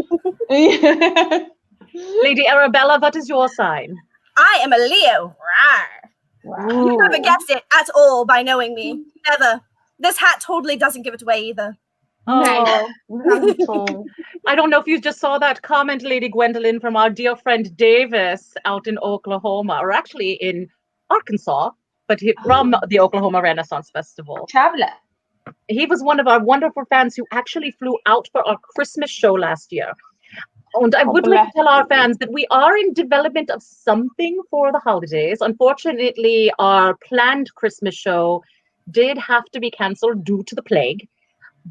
Lady Arabella, what is your sign? I am a Leo. Rawr. You never guessed it at all by knowing me. Never. This hat totally doesn't give it away either. Oh, wonderful. I don't know if you just saw that comment, Lady Gwendolyn, from our dear friend Davis out in Oklahoma, or actually in Arkansas, but from the Oklahoma Renaissance Festival. Traveler. He was one of our wonderful fans who actually flew out for our Christmas show last year. And I would like to tell our fans that we are in development of something for the holidays. Unfortunately, our planned Christmas show did have to be canceled due to the plague.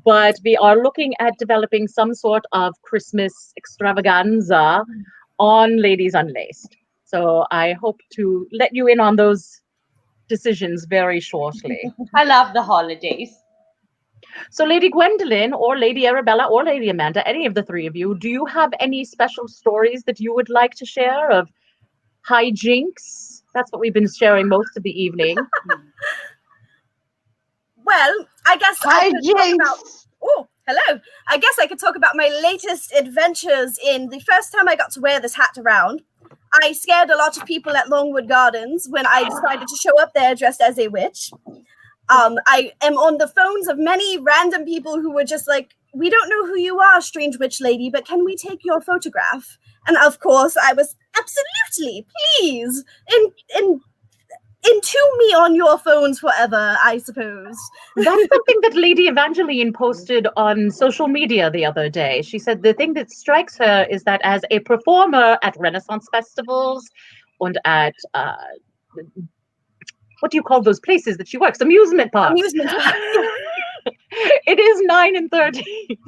But we are looking at developing some sort of Christmas extravaganza on Ladies Unlaced. So I hope to let you in on those decisions very shortly. I love the holidays. So Lady Gwendolyn or Lady Arabella or Lady Amanda, any of the three of you, do you have any special stories that you would like to share of hijinks? That's what we've been sharing most of the evening. Well, I guess I could talk about. Oh, hello. I guess I could talk about my latest adventures in the first time I got to wear this hat around. I scared a lot of people at Longwood Gardens when I decided to show up there dressed as a witch. I am on the phones of many random people who were just like, "We don't know who you are, strange witch lady, but can we take your photograph?" And of course, I was absolutely, please, Entune me on your phones forever, I suppose. That's something that Lady Evangeline posted on social media the other day. She said the thing that strikes her is that as a performer at Renaissance festivals and at, what do you call those places that she works? Amusement parks. Amusement parks. It is 9 and 30.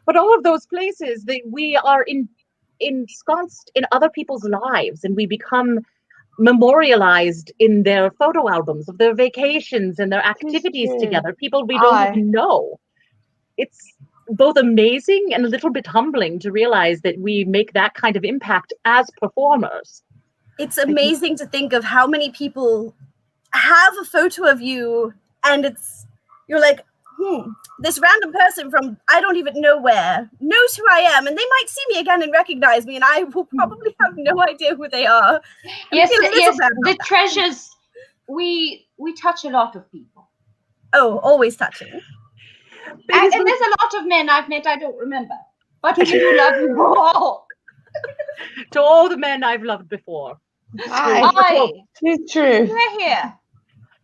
But all of those places, we are ensconced in other people's lives, and we become memorialized in their photo albums of their vacations and their activities together. People we don't even know. It's both amazing and a little bit humbling to realize that we make that kind of impact as performers. It's amazing to think of how many people have a photo of you and you're like, this random person from I don't even know where knows who I am, and they might see me again and recognize me, and I will probably have no idea who they are. Yes, the treasures. We touch a lot of people. Oh, always touching. And there's a lot of men I've met I don't remember, but we do love you all. To all the men I've loved before. It's true. We're here.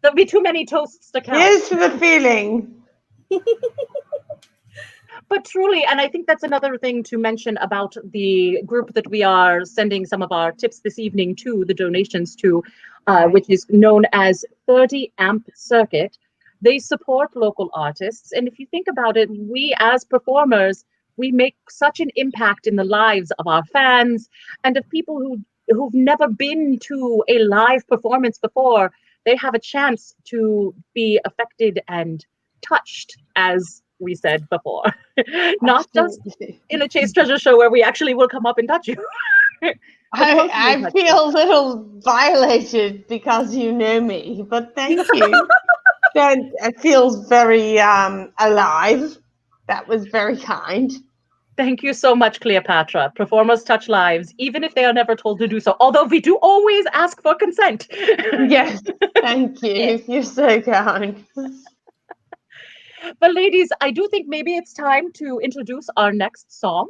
There'll be too many toasts to count. Here's to the feeling. But truly, and I think that's another thing to mention about the group that we are sending some of our tips this evening to, the donations to, which is known as 30 Amp Circuit. They support local artists. And if you think about it, we as performers, we make such an impact in the lives of our fans and of people who've never been to a live performance before. They have a chance to be affected and touched, as we said before. Not just in a Chase Treasure show where we actually will come up and touch you. I feel a little violated because you know me, but thank you. It feels very alive. That was very kind. Thank you so much, Cleopatra. Performers touch lives, even if they are never told to do so. Although we do always ask for consent. Yes, thank you. You're so kind. But ladies, I do think maybe it's time to introduce our next song.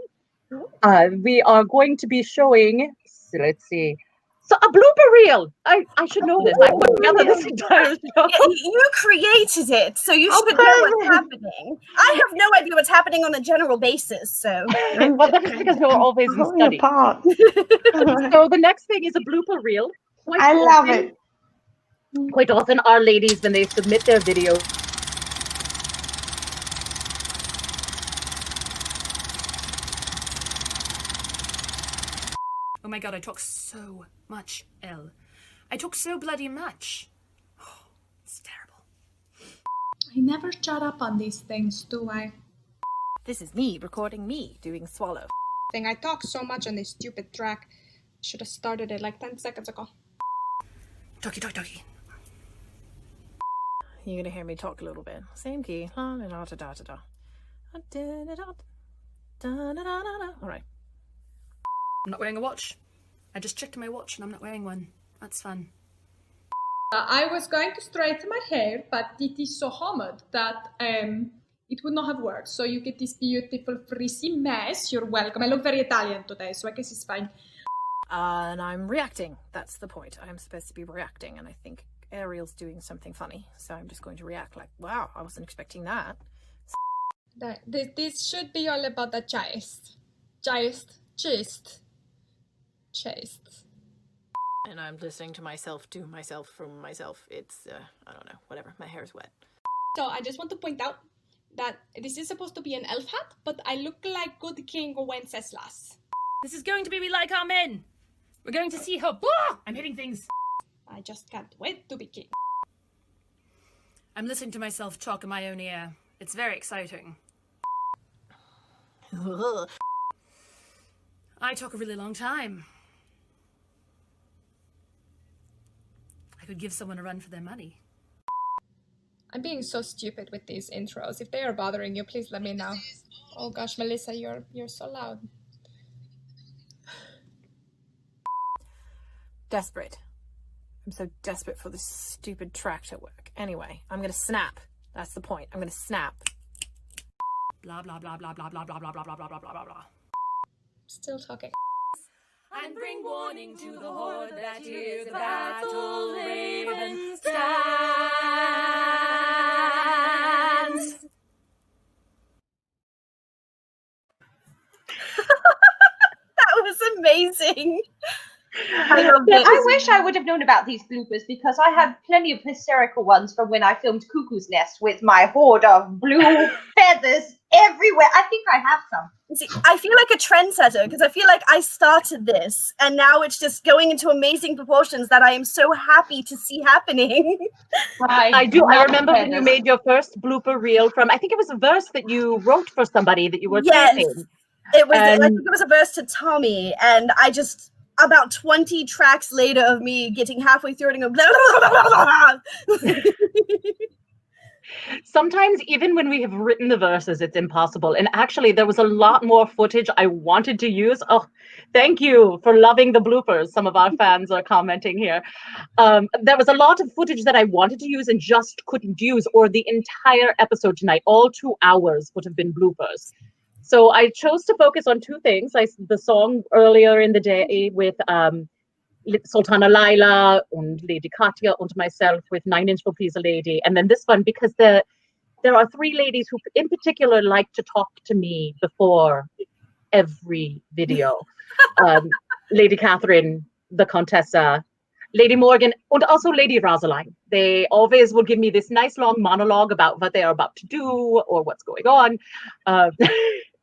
We are going to be showing, let's see, so a blooper reel. I should know this. I put together this entire show. You created it, so you should know what's happening. I have no idea what's happening on a general basis, so. Well, that's because you're always in study. So the next thing is a blooper reel. I love it. Quite often our ladies, when they submit their videos, Oh my god, I talk so much, Elle. I talk so bloody much. Oh, it's terrible. I never shut up on these things, do I? This is me recording me doing swallow. I talk so much on this stupid track. Should have started it like 10 seconds ago. Talkie, talkie, talkie. You're gonna hear me talk a little bit. Same key. All right. I'm not wearing a watch. I just checked my watch and I'm not wearing one. That's fun. I was going to straighten my hair, but it is so humid that it would not have worked. So you get this beautiful frizzy mess. You're welcome. I look very Italian today, so I guess it's fine. And I'm reacting. That's the point. I'm supposed to be reacting, and I think Ariel's doing something funny. So I'm just going to react like, wow, I wasn't expecting that. This should be all about the chest. And I'm listening to myself do myself from myself. It's, I don't know, whatever. My hair's wet. So I just want to point out that this is supposed to be an elf hat, but I look like good King Wenceslas. This is going to be like our men. We're going to see how... Blah! I'm hitting things. I just can't wait to be king. I'm listening to myself talk in my own ear. It's very exciting. I talk a really long time. I could give someone a run for their money. I'm being so stupid with these intros. If they are bothering you, please let me know. Oh gosh, Melissa, you're so loud. Desperate. I'm so desperate for this stupid track to work. Anyway, I'm gonna snap. That's the point. I'm gonna snap. Blah, blah, blah, blah, blah, blah, blah, blah, blah, blah, blah, blah, blah, blah. Still talking. And bring warning to the horde that here's the battle raven stands. That was amazing. I wish I would have known about these bloopers because I have plenty of hysterical ones from when I filmed Cuckoo's Nest with my horde of blue feathers everywhere. I think I have some. See, I feel like a trendsetter because I feel like I started this and now it's just going into amazing proportions that I am so happy to see happening. I do. I remember when you made your first blooper reel from, I think it was a verse that you wrote for somebody that you were taping. It was. I think it was a verse to Tommy, and I just about 20 tracks later of me getting halfway through it and go. Blah, blah, blah, blah, blah. Sometimes even when we have written the verses, it's impossible. And actually, there was a lot more footage I wanted to use. Oh, thank you for loving the bloopers. Some of our fans are commenting here. There was a lot of footage that I wanted to use and just couldn't use, or the entire episode tonight, all 2 hours would have been bloopers. So I chose to focus on two things. The song earlier in the day with Sultana Laila and Lady Katya and myself with 9 Inch for Please a Lady. And then this one, because there are 3 ladies who in particular like to talk to me before every video. Lady Catherine, the Contessa, Lady Morgan, and also Lady Rosaline. They always will give me this nice long monologue about what they are about to do or what's going on. I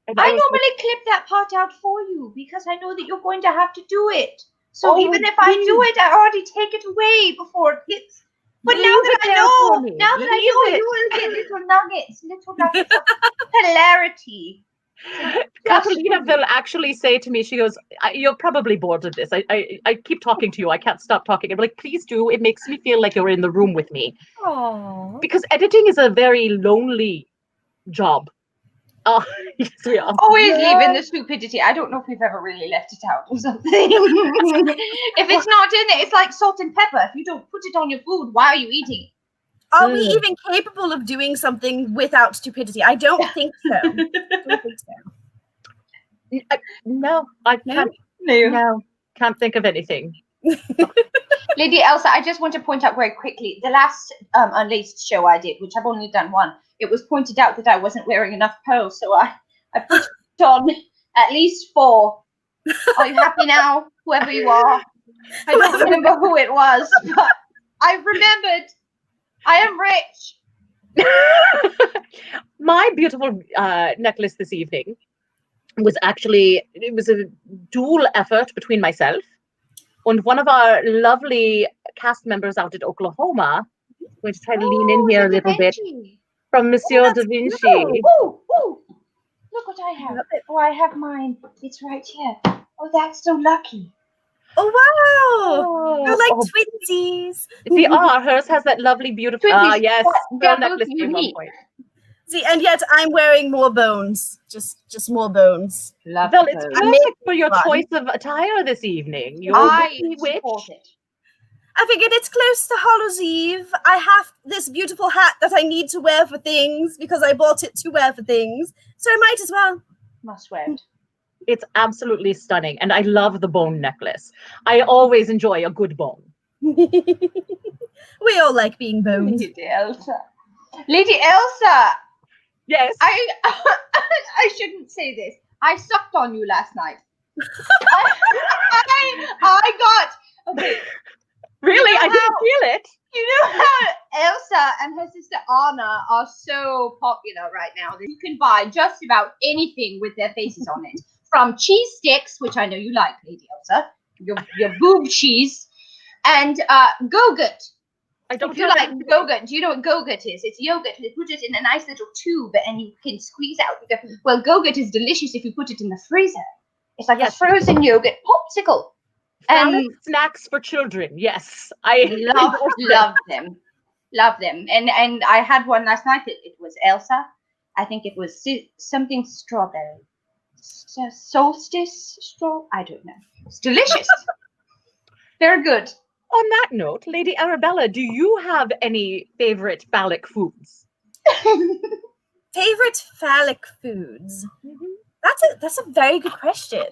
normally clip that part out for you because I know that you're going to have to do it. So even if I do it, I already take it away before it hits. But now that I know, you will get little nuggets of hilarity. Catalina will actually say to me, she goes, "You're probably bored of this. I keep talking to you. I can't stop talking." I'm like, "Please do. It makes me feel like you're in the room with me." Aww. Because editing is a very lonely job. Oh, yes, we are. Always leaving the stupidity. I don't know if we've ever really left it out or something. If it's not in it, it's like salt and pepper. If you don't put it on your food, why are you eating it? Are we even capable of doing something without stupidity? I don't think so. No, I can't. No, can't think of anything. Lady Elsa, I just want to point out very quickly, the last Unlaced show I did, which I've only done one, it was pointed out that I wasn't wearing enough pearls, so I put on at least 4. Are you happy now, whoever you are? I don't remember who it was, but I remembered. I am rich. My beautiful necklace this evening was actually, it was a dual effort between myself and one of our lovely cast members out at Oklahoma. I'm going to try to lean in here a little bit. From Monsieur Da Vinci. Look what I have. Oh, I have mine. It's right here. Oh, that's so lucky. Oh, wow. You're like twinsies. We are. Hers has that lovely, beautiful, yes, pearl necklace at one point. See, and yet I'm wearing more bones. Just more bones. Well, it's perfect for your choice of attire this evening. You're a witch. I figured it's close to Hallows Eve. I have this beautiful hat that I need to wear for things because I bought it to wear for things. So I might as well. Must wear it. It's absolutely stunning. And I love the bone necklace. I always enjoy a good bone. We all like being boned. Lady Elsa. Lady Elsa! Yes. I shouldn't say this. I sucked on you last night. I got... Okay. Really? You know I didn't feel it. You know how Elsa and her sister Anna are so popular right now that you can buy just about anything with their faces on it. From cheese sticks, which I know you like, Lady Elsa, your boob cheese, and Go-Gut. I don't if you like Go-Gut, do you know what Go-Gut is? It's yogurt. They put it in a nice little tube and you can squeeze out. Well, Go-Gut is delicious if you put it in the freezer. It's like a frozen yogurt popsicle. Snacks for children, yes. I love them. Love them. And I had one last night. It was Elsa. I think it was something strawberry. Solstice straw? I don't know. It's delicious. Very good. On that note, Lady Arabella, do you have any favorite phallic foods? Favorite phallic foods? That's a very good question.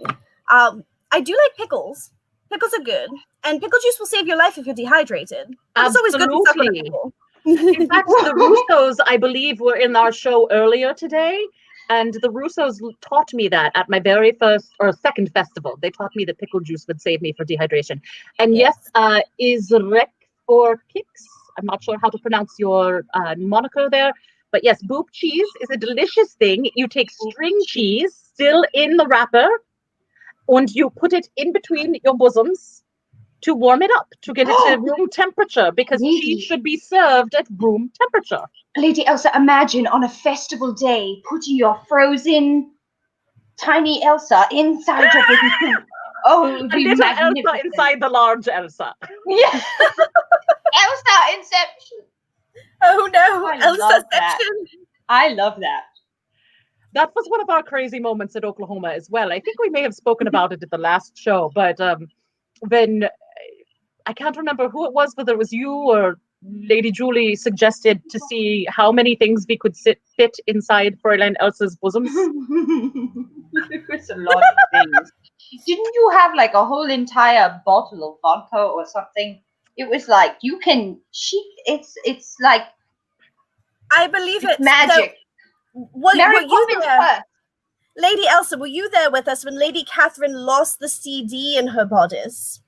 I do like pickles. Pickles are good. And pickle juice will save your life if you're dehydrated. It's always good to suck on a pickle. In fact, the Russos, I believe, were in our show earlier today. And the Russos taught me that at my very first or second festival. They taught me that pickle juice would save me for dehydration. And yes, Izrek or Kix, I'm not sure how to pronounce your moniker there. But yes, boob cheese is a delicious thing. You take string cheese still in the wrapper and you put it in between your bosoms to warm it up, to get it to room temperature, because cheese should be served at room temperature. Lady Elsa, imagine on a festival day putting your frozen tiny Elsa inside your baby poop. Oh, it would be little magnificent. Elsa inside the large Elsa. Yeah. Elsa Inception. Oh no, Elsa-ception. I love that. That was one of our crazy moments at Oklahoma as well. I think we may have spoken about it at the last show, but when I can't remember who it was, whether it was you or Lady Julie suggested to see how many things we could fit inside Fräulein Elsa's bosoms. It was a lot of things. Didn't you have like a whole entire bottle of vodka or something? It was like it's like I believe it's magic. Were Mary you Poppins there? first. Lady Elsa, were you there with us when Lady Catherine lost the CD in her bodice?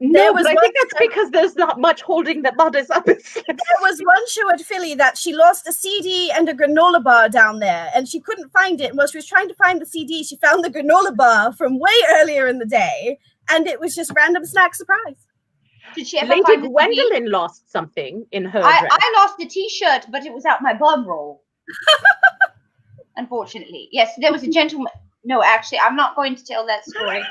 No, but I think that's because there's not much holding that bodice up. There was one show at Philly that she lost a CD and a granola bar down there, and she couldn't find it. And while she was trying to find the CD, she found the granola bar from way earlier in the day, and it was just random snack surprise. Did she ever Lady find the Gwendolyn CD? lost something in her dress. I lost a T-shirt, but it was out my bum roll. Unfortunately. Yes, there was a gentleman. No, actually, I'm not going to tell that story.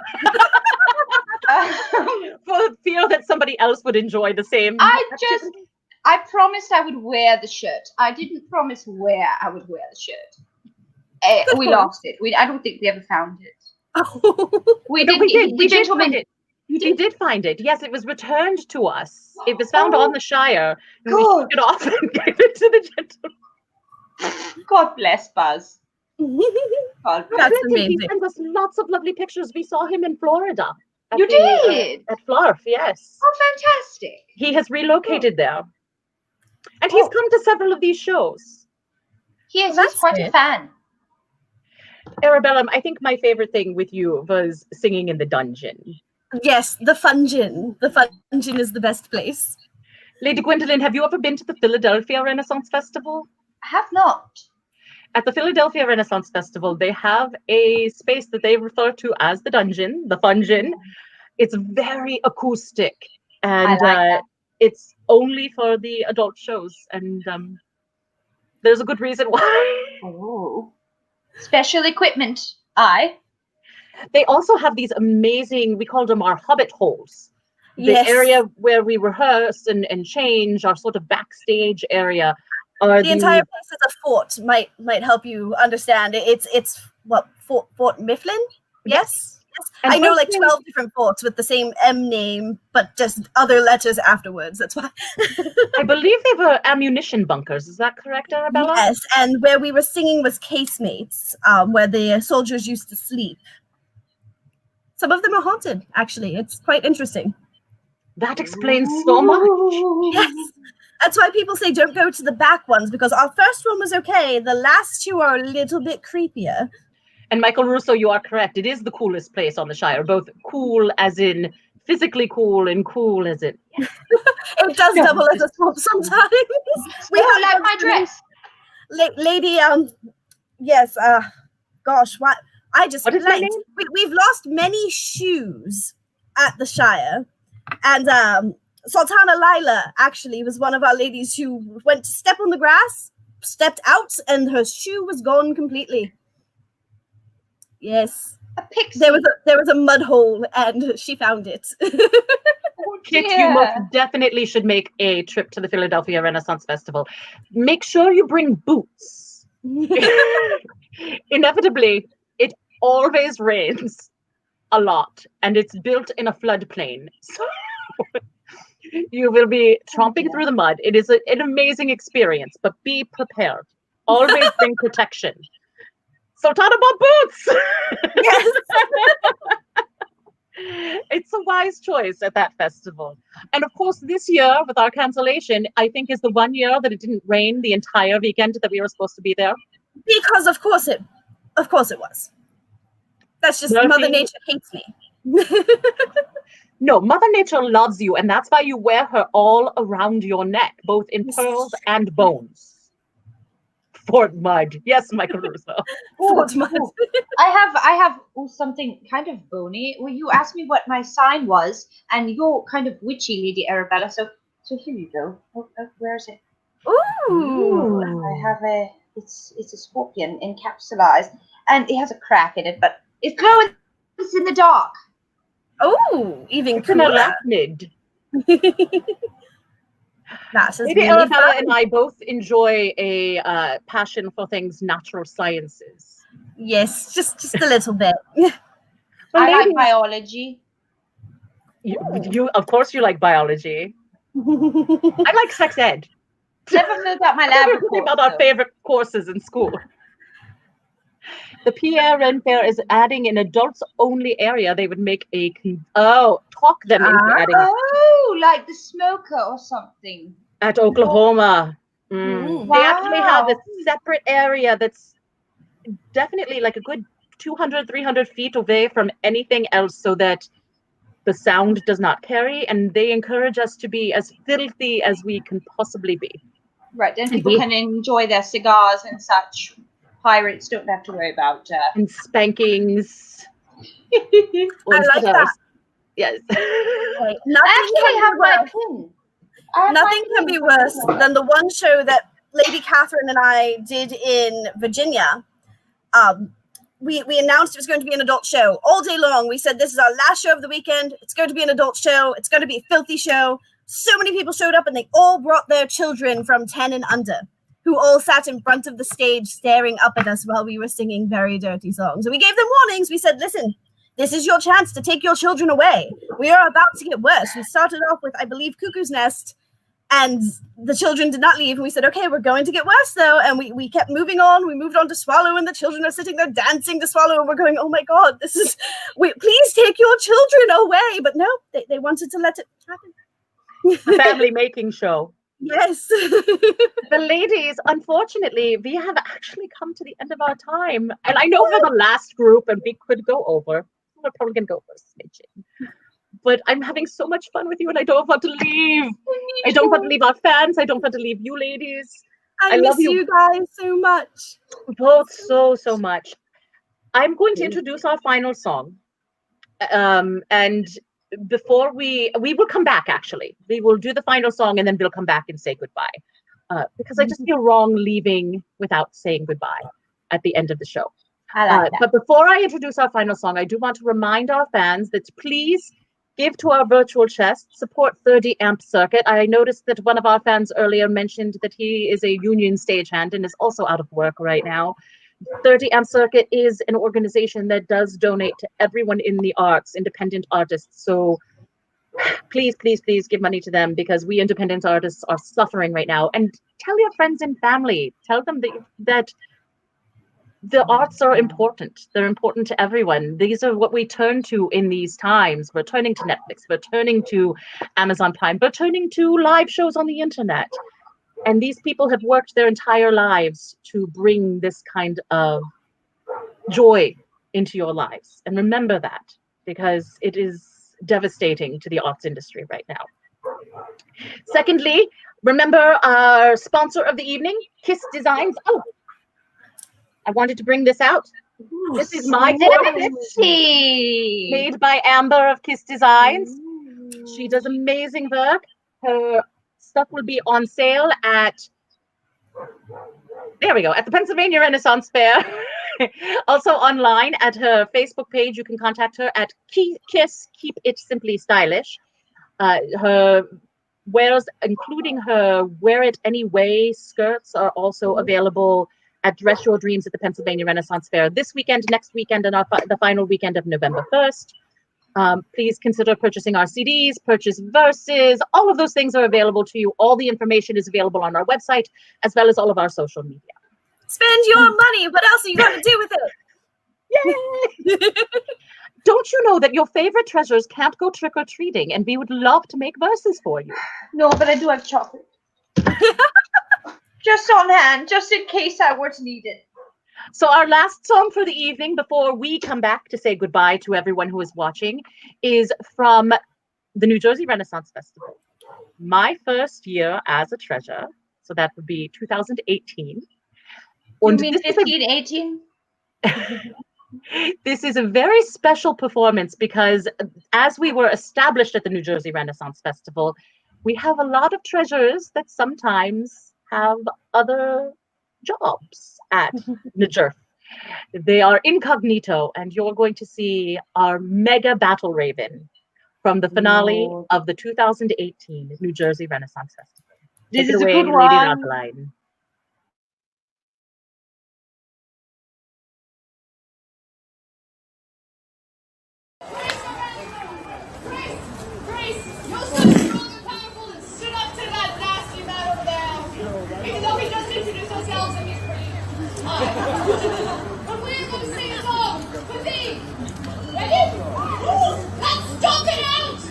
For fear that somebody else would enjoy the same. I promised I would wear the shirt. I didn't promise where I would wear the shirt. We lost it. I don't think we ever found it. We did find it. We did find it. Yes, it was returned to us. It was found on the Shire. And we took it off and gave it to the gentleman. God bless Buzz. That's amazing. He sent us lots of lovely pictures. We saw him in Florida. You did? At Florf, yes. Oh, fantastic. He has relocated there. And he's come to several of these shows. He's quite a fan. Arabella, I think my favorite thing with you was singing in the dungeon. Yes, the Fungin. The Fungin is the best place. Lady Gwendolyn, have you ever been to the Philadelphia Renaissance Festival? I have not. at the Philadelphia Renaissance Festival, they have a space that they refer to as the dungeon, the Fungeon. It's very acoustic, and it's only for the adult shows, and there's a good reason why. Oh. Special equipment. They also have these amazing, we call them our hobbit holes. The Yes. area where we rehearse and change, our sort of backstage area. The entire place is a fort. Might help you understand. It's what Fort Mifflin? Yes. And I know like hosting- 12 different forts with the same M name, but just other letters afterwards. That's why. I believe they were ammunition bunkers. Is that correct, Arabella? Yes, and where we were singing was casemates, where the soldiers used to sleep. Some of them are haunted, actually. It's quite interesting. That explains so much. Yes. That's why people say don't go to the back ones, because our first one was okay. The last two are a little bit creepier. And Michael Russo, you are correct. It is the coolest place on the Shire, both cool as in physically cool and cool as in... It does double as a swamp sometimes. We don't like my dress. Lady, yes, gosh, what? I just What is her name? We've lost many shoes at the Shire, and Sultana Lila actually was one of our ladies who went to step on the grass, stepped out, and her shoe was gone completely. Yes, there was a mud hole, and she found it. Kit, you most definitely should make a trip to the Philadelphia Renaissance Festival. Make sure you bring boots. Inevitably, it always rains a lot, and it's built in a floodplain. So you will be tromping through the mud. It is an amazing experience, but be prepared. Always bring protection. Sultana bought boots! Yes! It's a wise choice at that festival. And of course, this year, with our cancellation, I think is the one year that it didn't rain the entire weekend that we were supposed to be there. Because of course it was. That's just Mother Nature hates me. No, Mother Nature loves you, and that's why you wear her all around your neck, both in pearls and bones. Fort Mud. Yes, Michael Russo. Fort Mud. I have something kind of bony. Well, you asked me what my sign was, and you're kind of witchy, Lady Arabella. So here you go. Where is it? Ooh. I have it's a scorpion encapsulated, and it has a crack in it, but it's glowing. It's in the dark. Oh, even it's an arachnid. Maybe really Arabella fun. and I both enjoy a passion for things natural sciences. Yes, just a little bit. I like biology. You of course you like biology. I like sex ed. Never filled out my lab report. About our favorite courses in school. The Pierre Ren Fair is adding an adults-only area. They would make talk them into adding like the smoker or something. at Oklahoma. Wow. They actually have a separate area that's definitely like a good 200, 300 feet away from anything else so that the sound does not carry, and they encourage us to be as filthy as we can possibly be. Right, then people can enjoy their cigars and such. Pirates don't have to worry about and spankings. I like that. Yes. Nothing can be worse than the one show that Lady Catherine and I did in Virginia. We announced it was going to be an adult show all day long. We said this is our last show of the weekend. It's going to be an adult show. It's going to be a filthy show. So many people showed up, and they all brought their children from 10 and under, who all sat in front of the stage staring up at us while we were singing very dirty songs. And we gave them warnings. We said, listen, this is your chance to take your children away. We are about to get worse. We started off with, I believe, Cuckoo's Nest, and the children did not leave. And we said, okay, we're going to get worse, though. And we kept moving on. We moved on to Swallow, and the children are sitting there dancing to Swallow. And we're going, oh, my God, please take your children away. But no, they wanted to let it happen. A family making show. Yes. The ladies, unfortunately, we have actually come to the end of our time. And I know for the last group, and we could go over, we're probably going to go for a smidgen. But I'm having so much fun with you, and I don't want to leave. I don't want to leave our fans. I don't want to leave you ladies. I miss you guys so much. Both so much. I'm going to introduce our final song. And before we will come back, actually. We will do the final song and then we'll come back and say goodbye. Because I just feel wrong leaving without saying goodbye at the end of the show. I like that. But before I introduce our final song, I do want to remind our fans that please give to our virtual chest, support 30 Amp Circuit. I noticed that one of our fans earlier mentioned that he is a union stagehand and is also out of work right now. 30 Amp Circuit is an organization that does donate to everyone in the arts, independent artists. So please give money to them because we independent artists are suffering right now. And tell your friends and family, tell them that the arts are important. They're important to everyone. These are what we turn to in these times. We're turning to Netflix. We're turning to Amazon Prime. We're turning to live shows on the internet. And these people have worked their entire lives to bring this kind of joy into your lives. And remember that, because it is devastating to the arts industry right now. Secondly, remember our sponsor of the evening, Kiss Designs. Oh, I wanted to bring this out. This is my made by Amber of Kiss Designs. She does amazing work. Her stuff will be on sale at, there we go, at the Pennsylvania Renaissance Fair. Also online at her Facebook page. You can contact her at Kiss Keep It Simply Stylish. Her wears, including her Wear It Anyway skirts, are also available at Dress Your Dreams at the Pennsylvania Renaissance Fair this weekend, next weekend, and the final weekend of November 1st. Please consider purchasing our CDs, purchase Verses. All of those things are available to you. All the information is available on our website, as well as all of our social media. Spend your money. What else are you going to do with it? Yay! Don't you know that your favorite treasures can't go trick-or-treating, and we would love to make Verses for you? No, but I do have chocolate. Just on hand, just in case I were to need it. So our last song for the evening, before we come back to say goodbye to everyone who is watching, is from the New Jersey Renaissance Festival. My first year as a treasure, so that would be 2018. You mean 15, 18? This is a very special performance because as we were established at the New Jersey Renaissance Festival, we have a lot of treasures that sometimes have other jobs at NJRF. They are incognito, and you're going to see our mega battle raven from the finale of the 2018 New Jersey Renaissance Festival. This Take is it a away, good Lady one. Rosaline. But we're going to sing a song with me. Ready? Let's talk it out.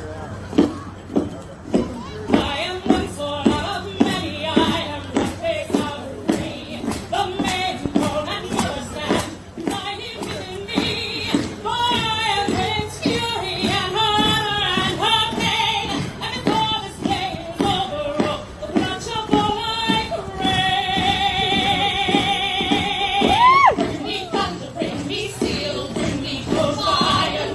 I am one sort of many. I am one face out of three. The maiden born and mother stand, mighty within me. For I am Prince Fury and her pain. And before this day is over, the blood shall fall like rain. Bring me thunder, bring me steel, bring me cold fire,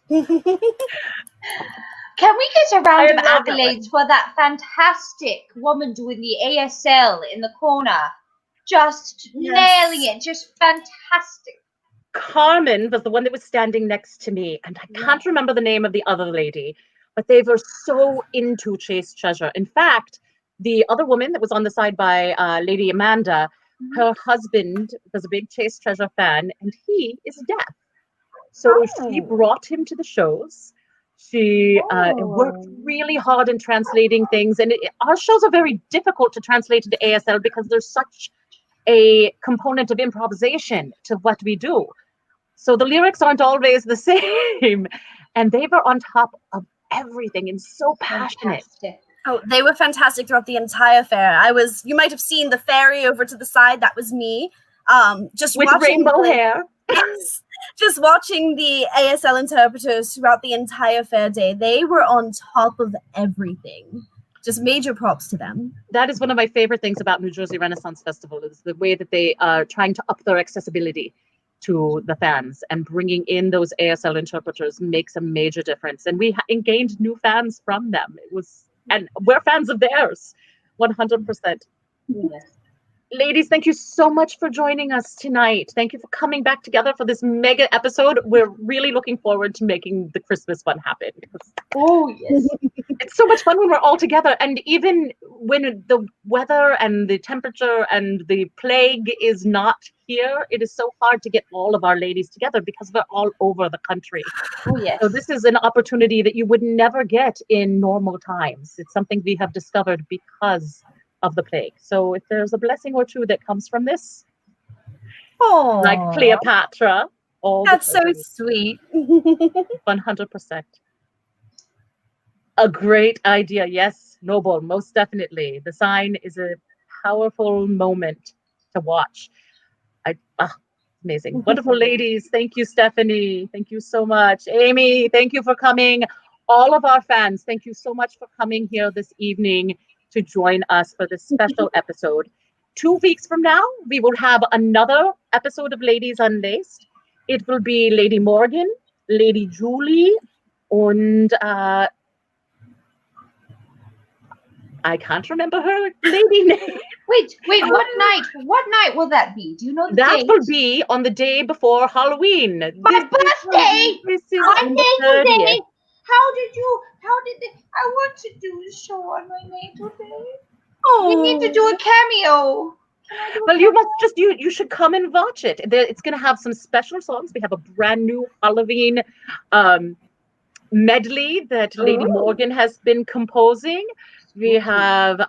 Can we get a round of I love that accolades for that fantastic woman doing the ASL in the corner? Just nailing it, just fantastic. Carmen was the one that was standing next to me, and I can't remember the name of the other lady, but they were so into Chase Treasure. In fact, the other woman that was on the side by Lady Amanda, her husband was a big Chase Treasure fan, and he is deaf. So she brought him to the shows. She worked really hard in translating things, and our shows are very difficult to translate into ASL because there's such a component of improvisation to what we do. So the lyrics aren't always the same, and they were on top of everything and so passionate. Oh, they were fantastic throughout the entire fair. You might have seen the fairy over to the side. That was me. Just with watching rainbow hair. Yes, just watching the ASL interpreters throughout the entire fair day. They were on top of everything. Just major props to them. That is one of my favorite things about New Jersey Renaissance Festival is the way that they are trying to up their accessibility to the fans, and bringing in those ASL interpreters makes a major difference. And we gained new fans from them. And we're fans of theirs, 100%. Yes. Ladies, thank you so much for joining us tonight. Thank you for coming back together for this mega episode. We're really looking forward to making the Christmas one happen. Oh, yes. It's so much fun when we're all together. And even when the weather and the temperature and the plague is not here, it is so hard to get all of our ladies together because we're all over the country. Oh, yes. So this is an opportunity that you would never get in normal times. It's something we have discovered because of the plague. So if there's a blessing or two that comes from this, like Cleopatra, that's so sweet. 100%. A great idea. Yes, Noble, most definitely. The sign is a powerful moment to watch. Amazing. Wonderful ladies. Thank you, Stephanie. Thank you so much. Amy, thank you for coming. All of our fans, thank you so much for coming here this evening to join us for this special episode. 2 weeks from now, we will have another episode of Ladies Unlaced. It will be Lady Morgan, Lady Julie, and I can't remember her lady name. Wait, what night will that be? Do you know the That date? will be on the day before Halloween. My birthday! This is My on the natal 30th. day! I want to do the show on my natal day. We need to do a cameo. Well, you must you should come and watch it. It's going to have some special songs. We have a brand new Halloween medley that Lady Morgan has been composing. We have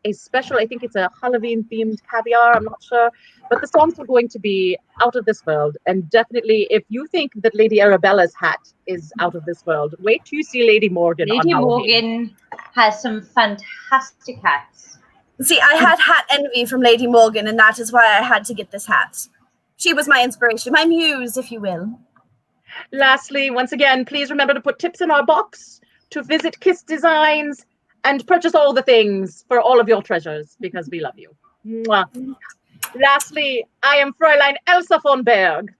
a special, I think it's a Halloween themed caviar, I'm not sure. But the songs are going to be out of this world. And definitely, if you think that Lady Arabella's hat is out of this world, wait till you see Lady Morgan on Lady Halloween. Morgan has some fantastic hats. See, I had hat envy from Lady Morgan, and that is why I had to get this hat. She was my inspiration, my muse, if you will. Lastly, once again, please remember to put tips in our box, to visit Kiss Designs, and purchase all the things for all of your treasures, because we love you. Mwah. Lastly, I am Fräulein Elsa von Berg.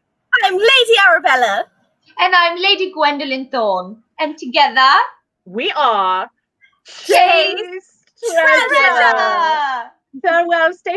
I'm Lady Arabella. And I'm Lady Gwendolyn Thorne. And together, we are Chase Treasure! Farewell, stay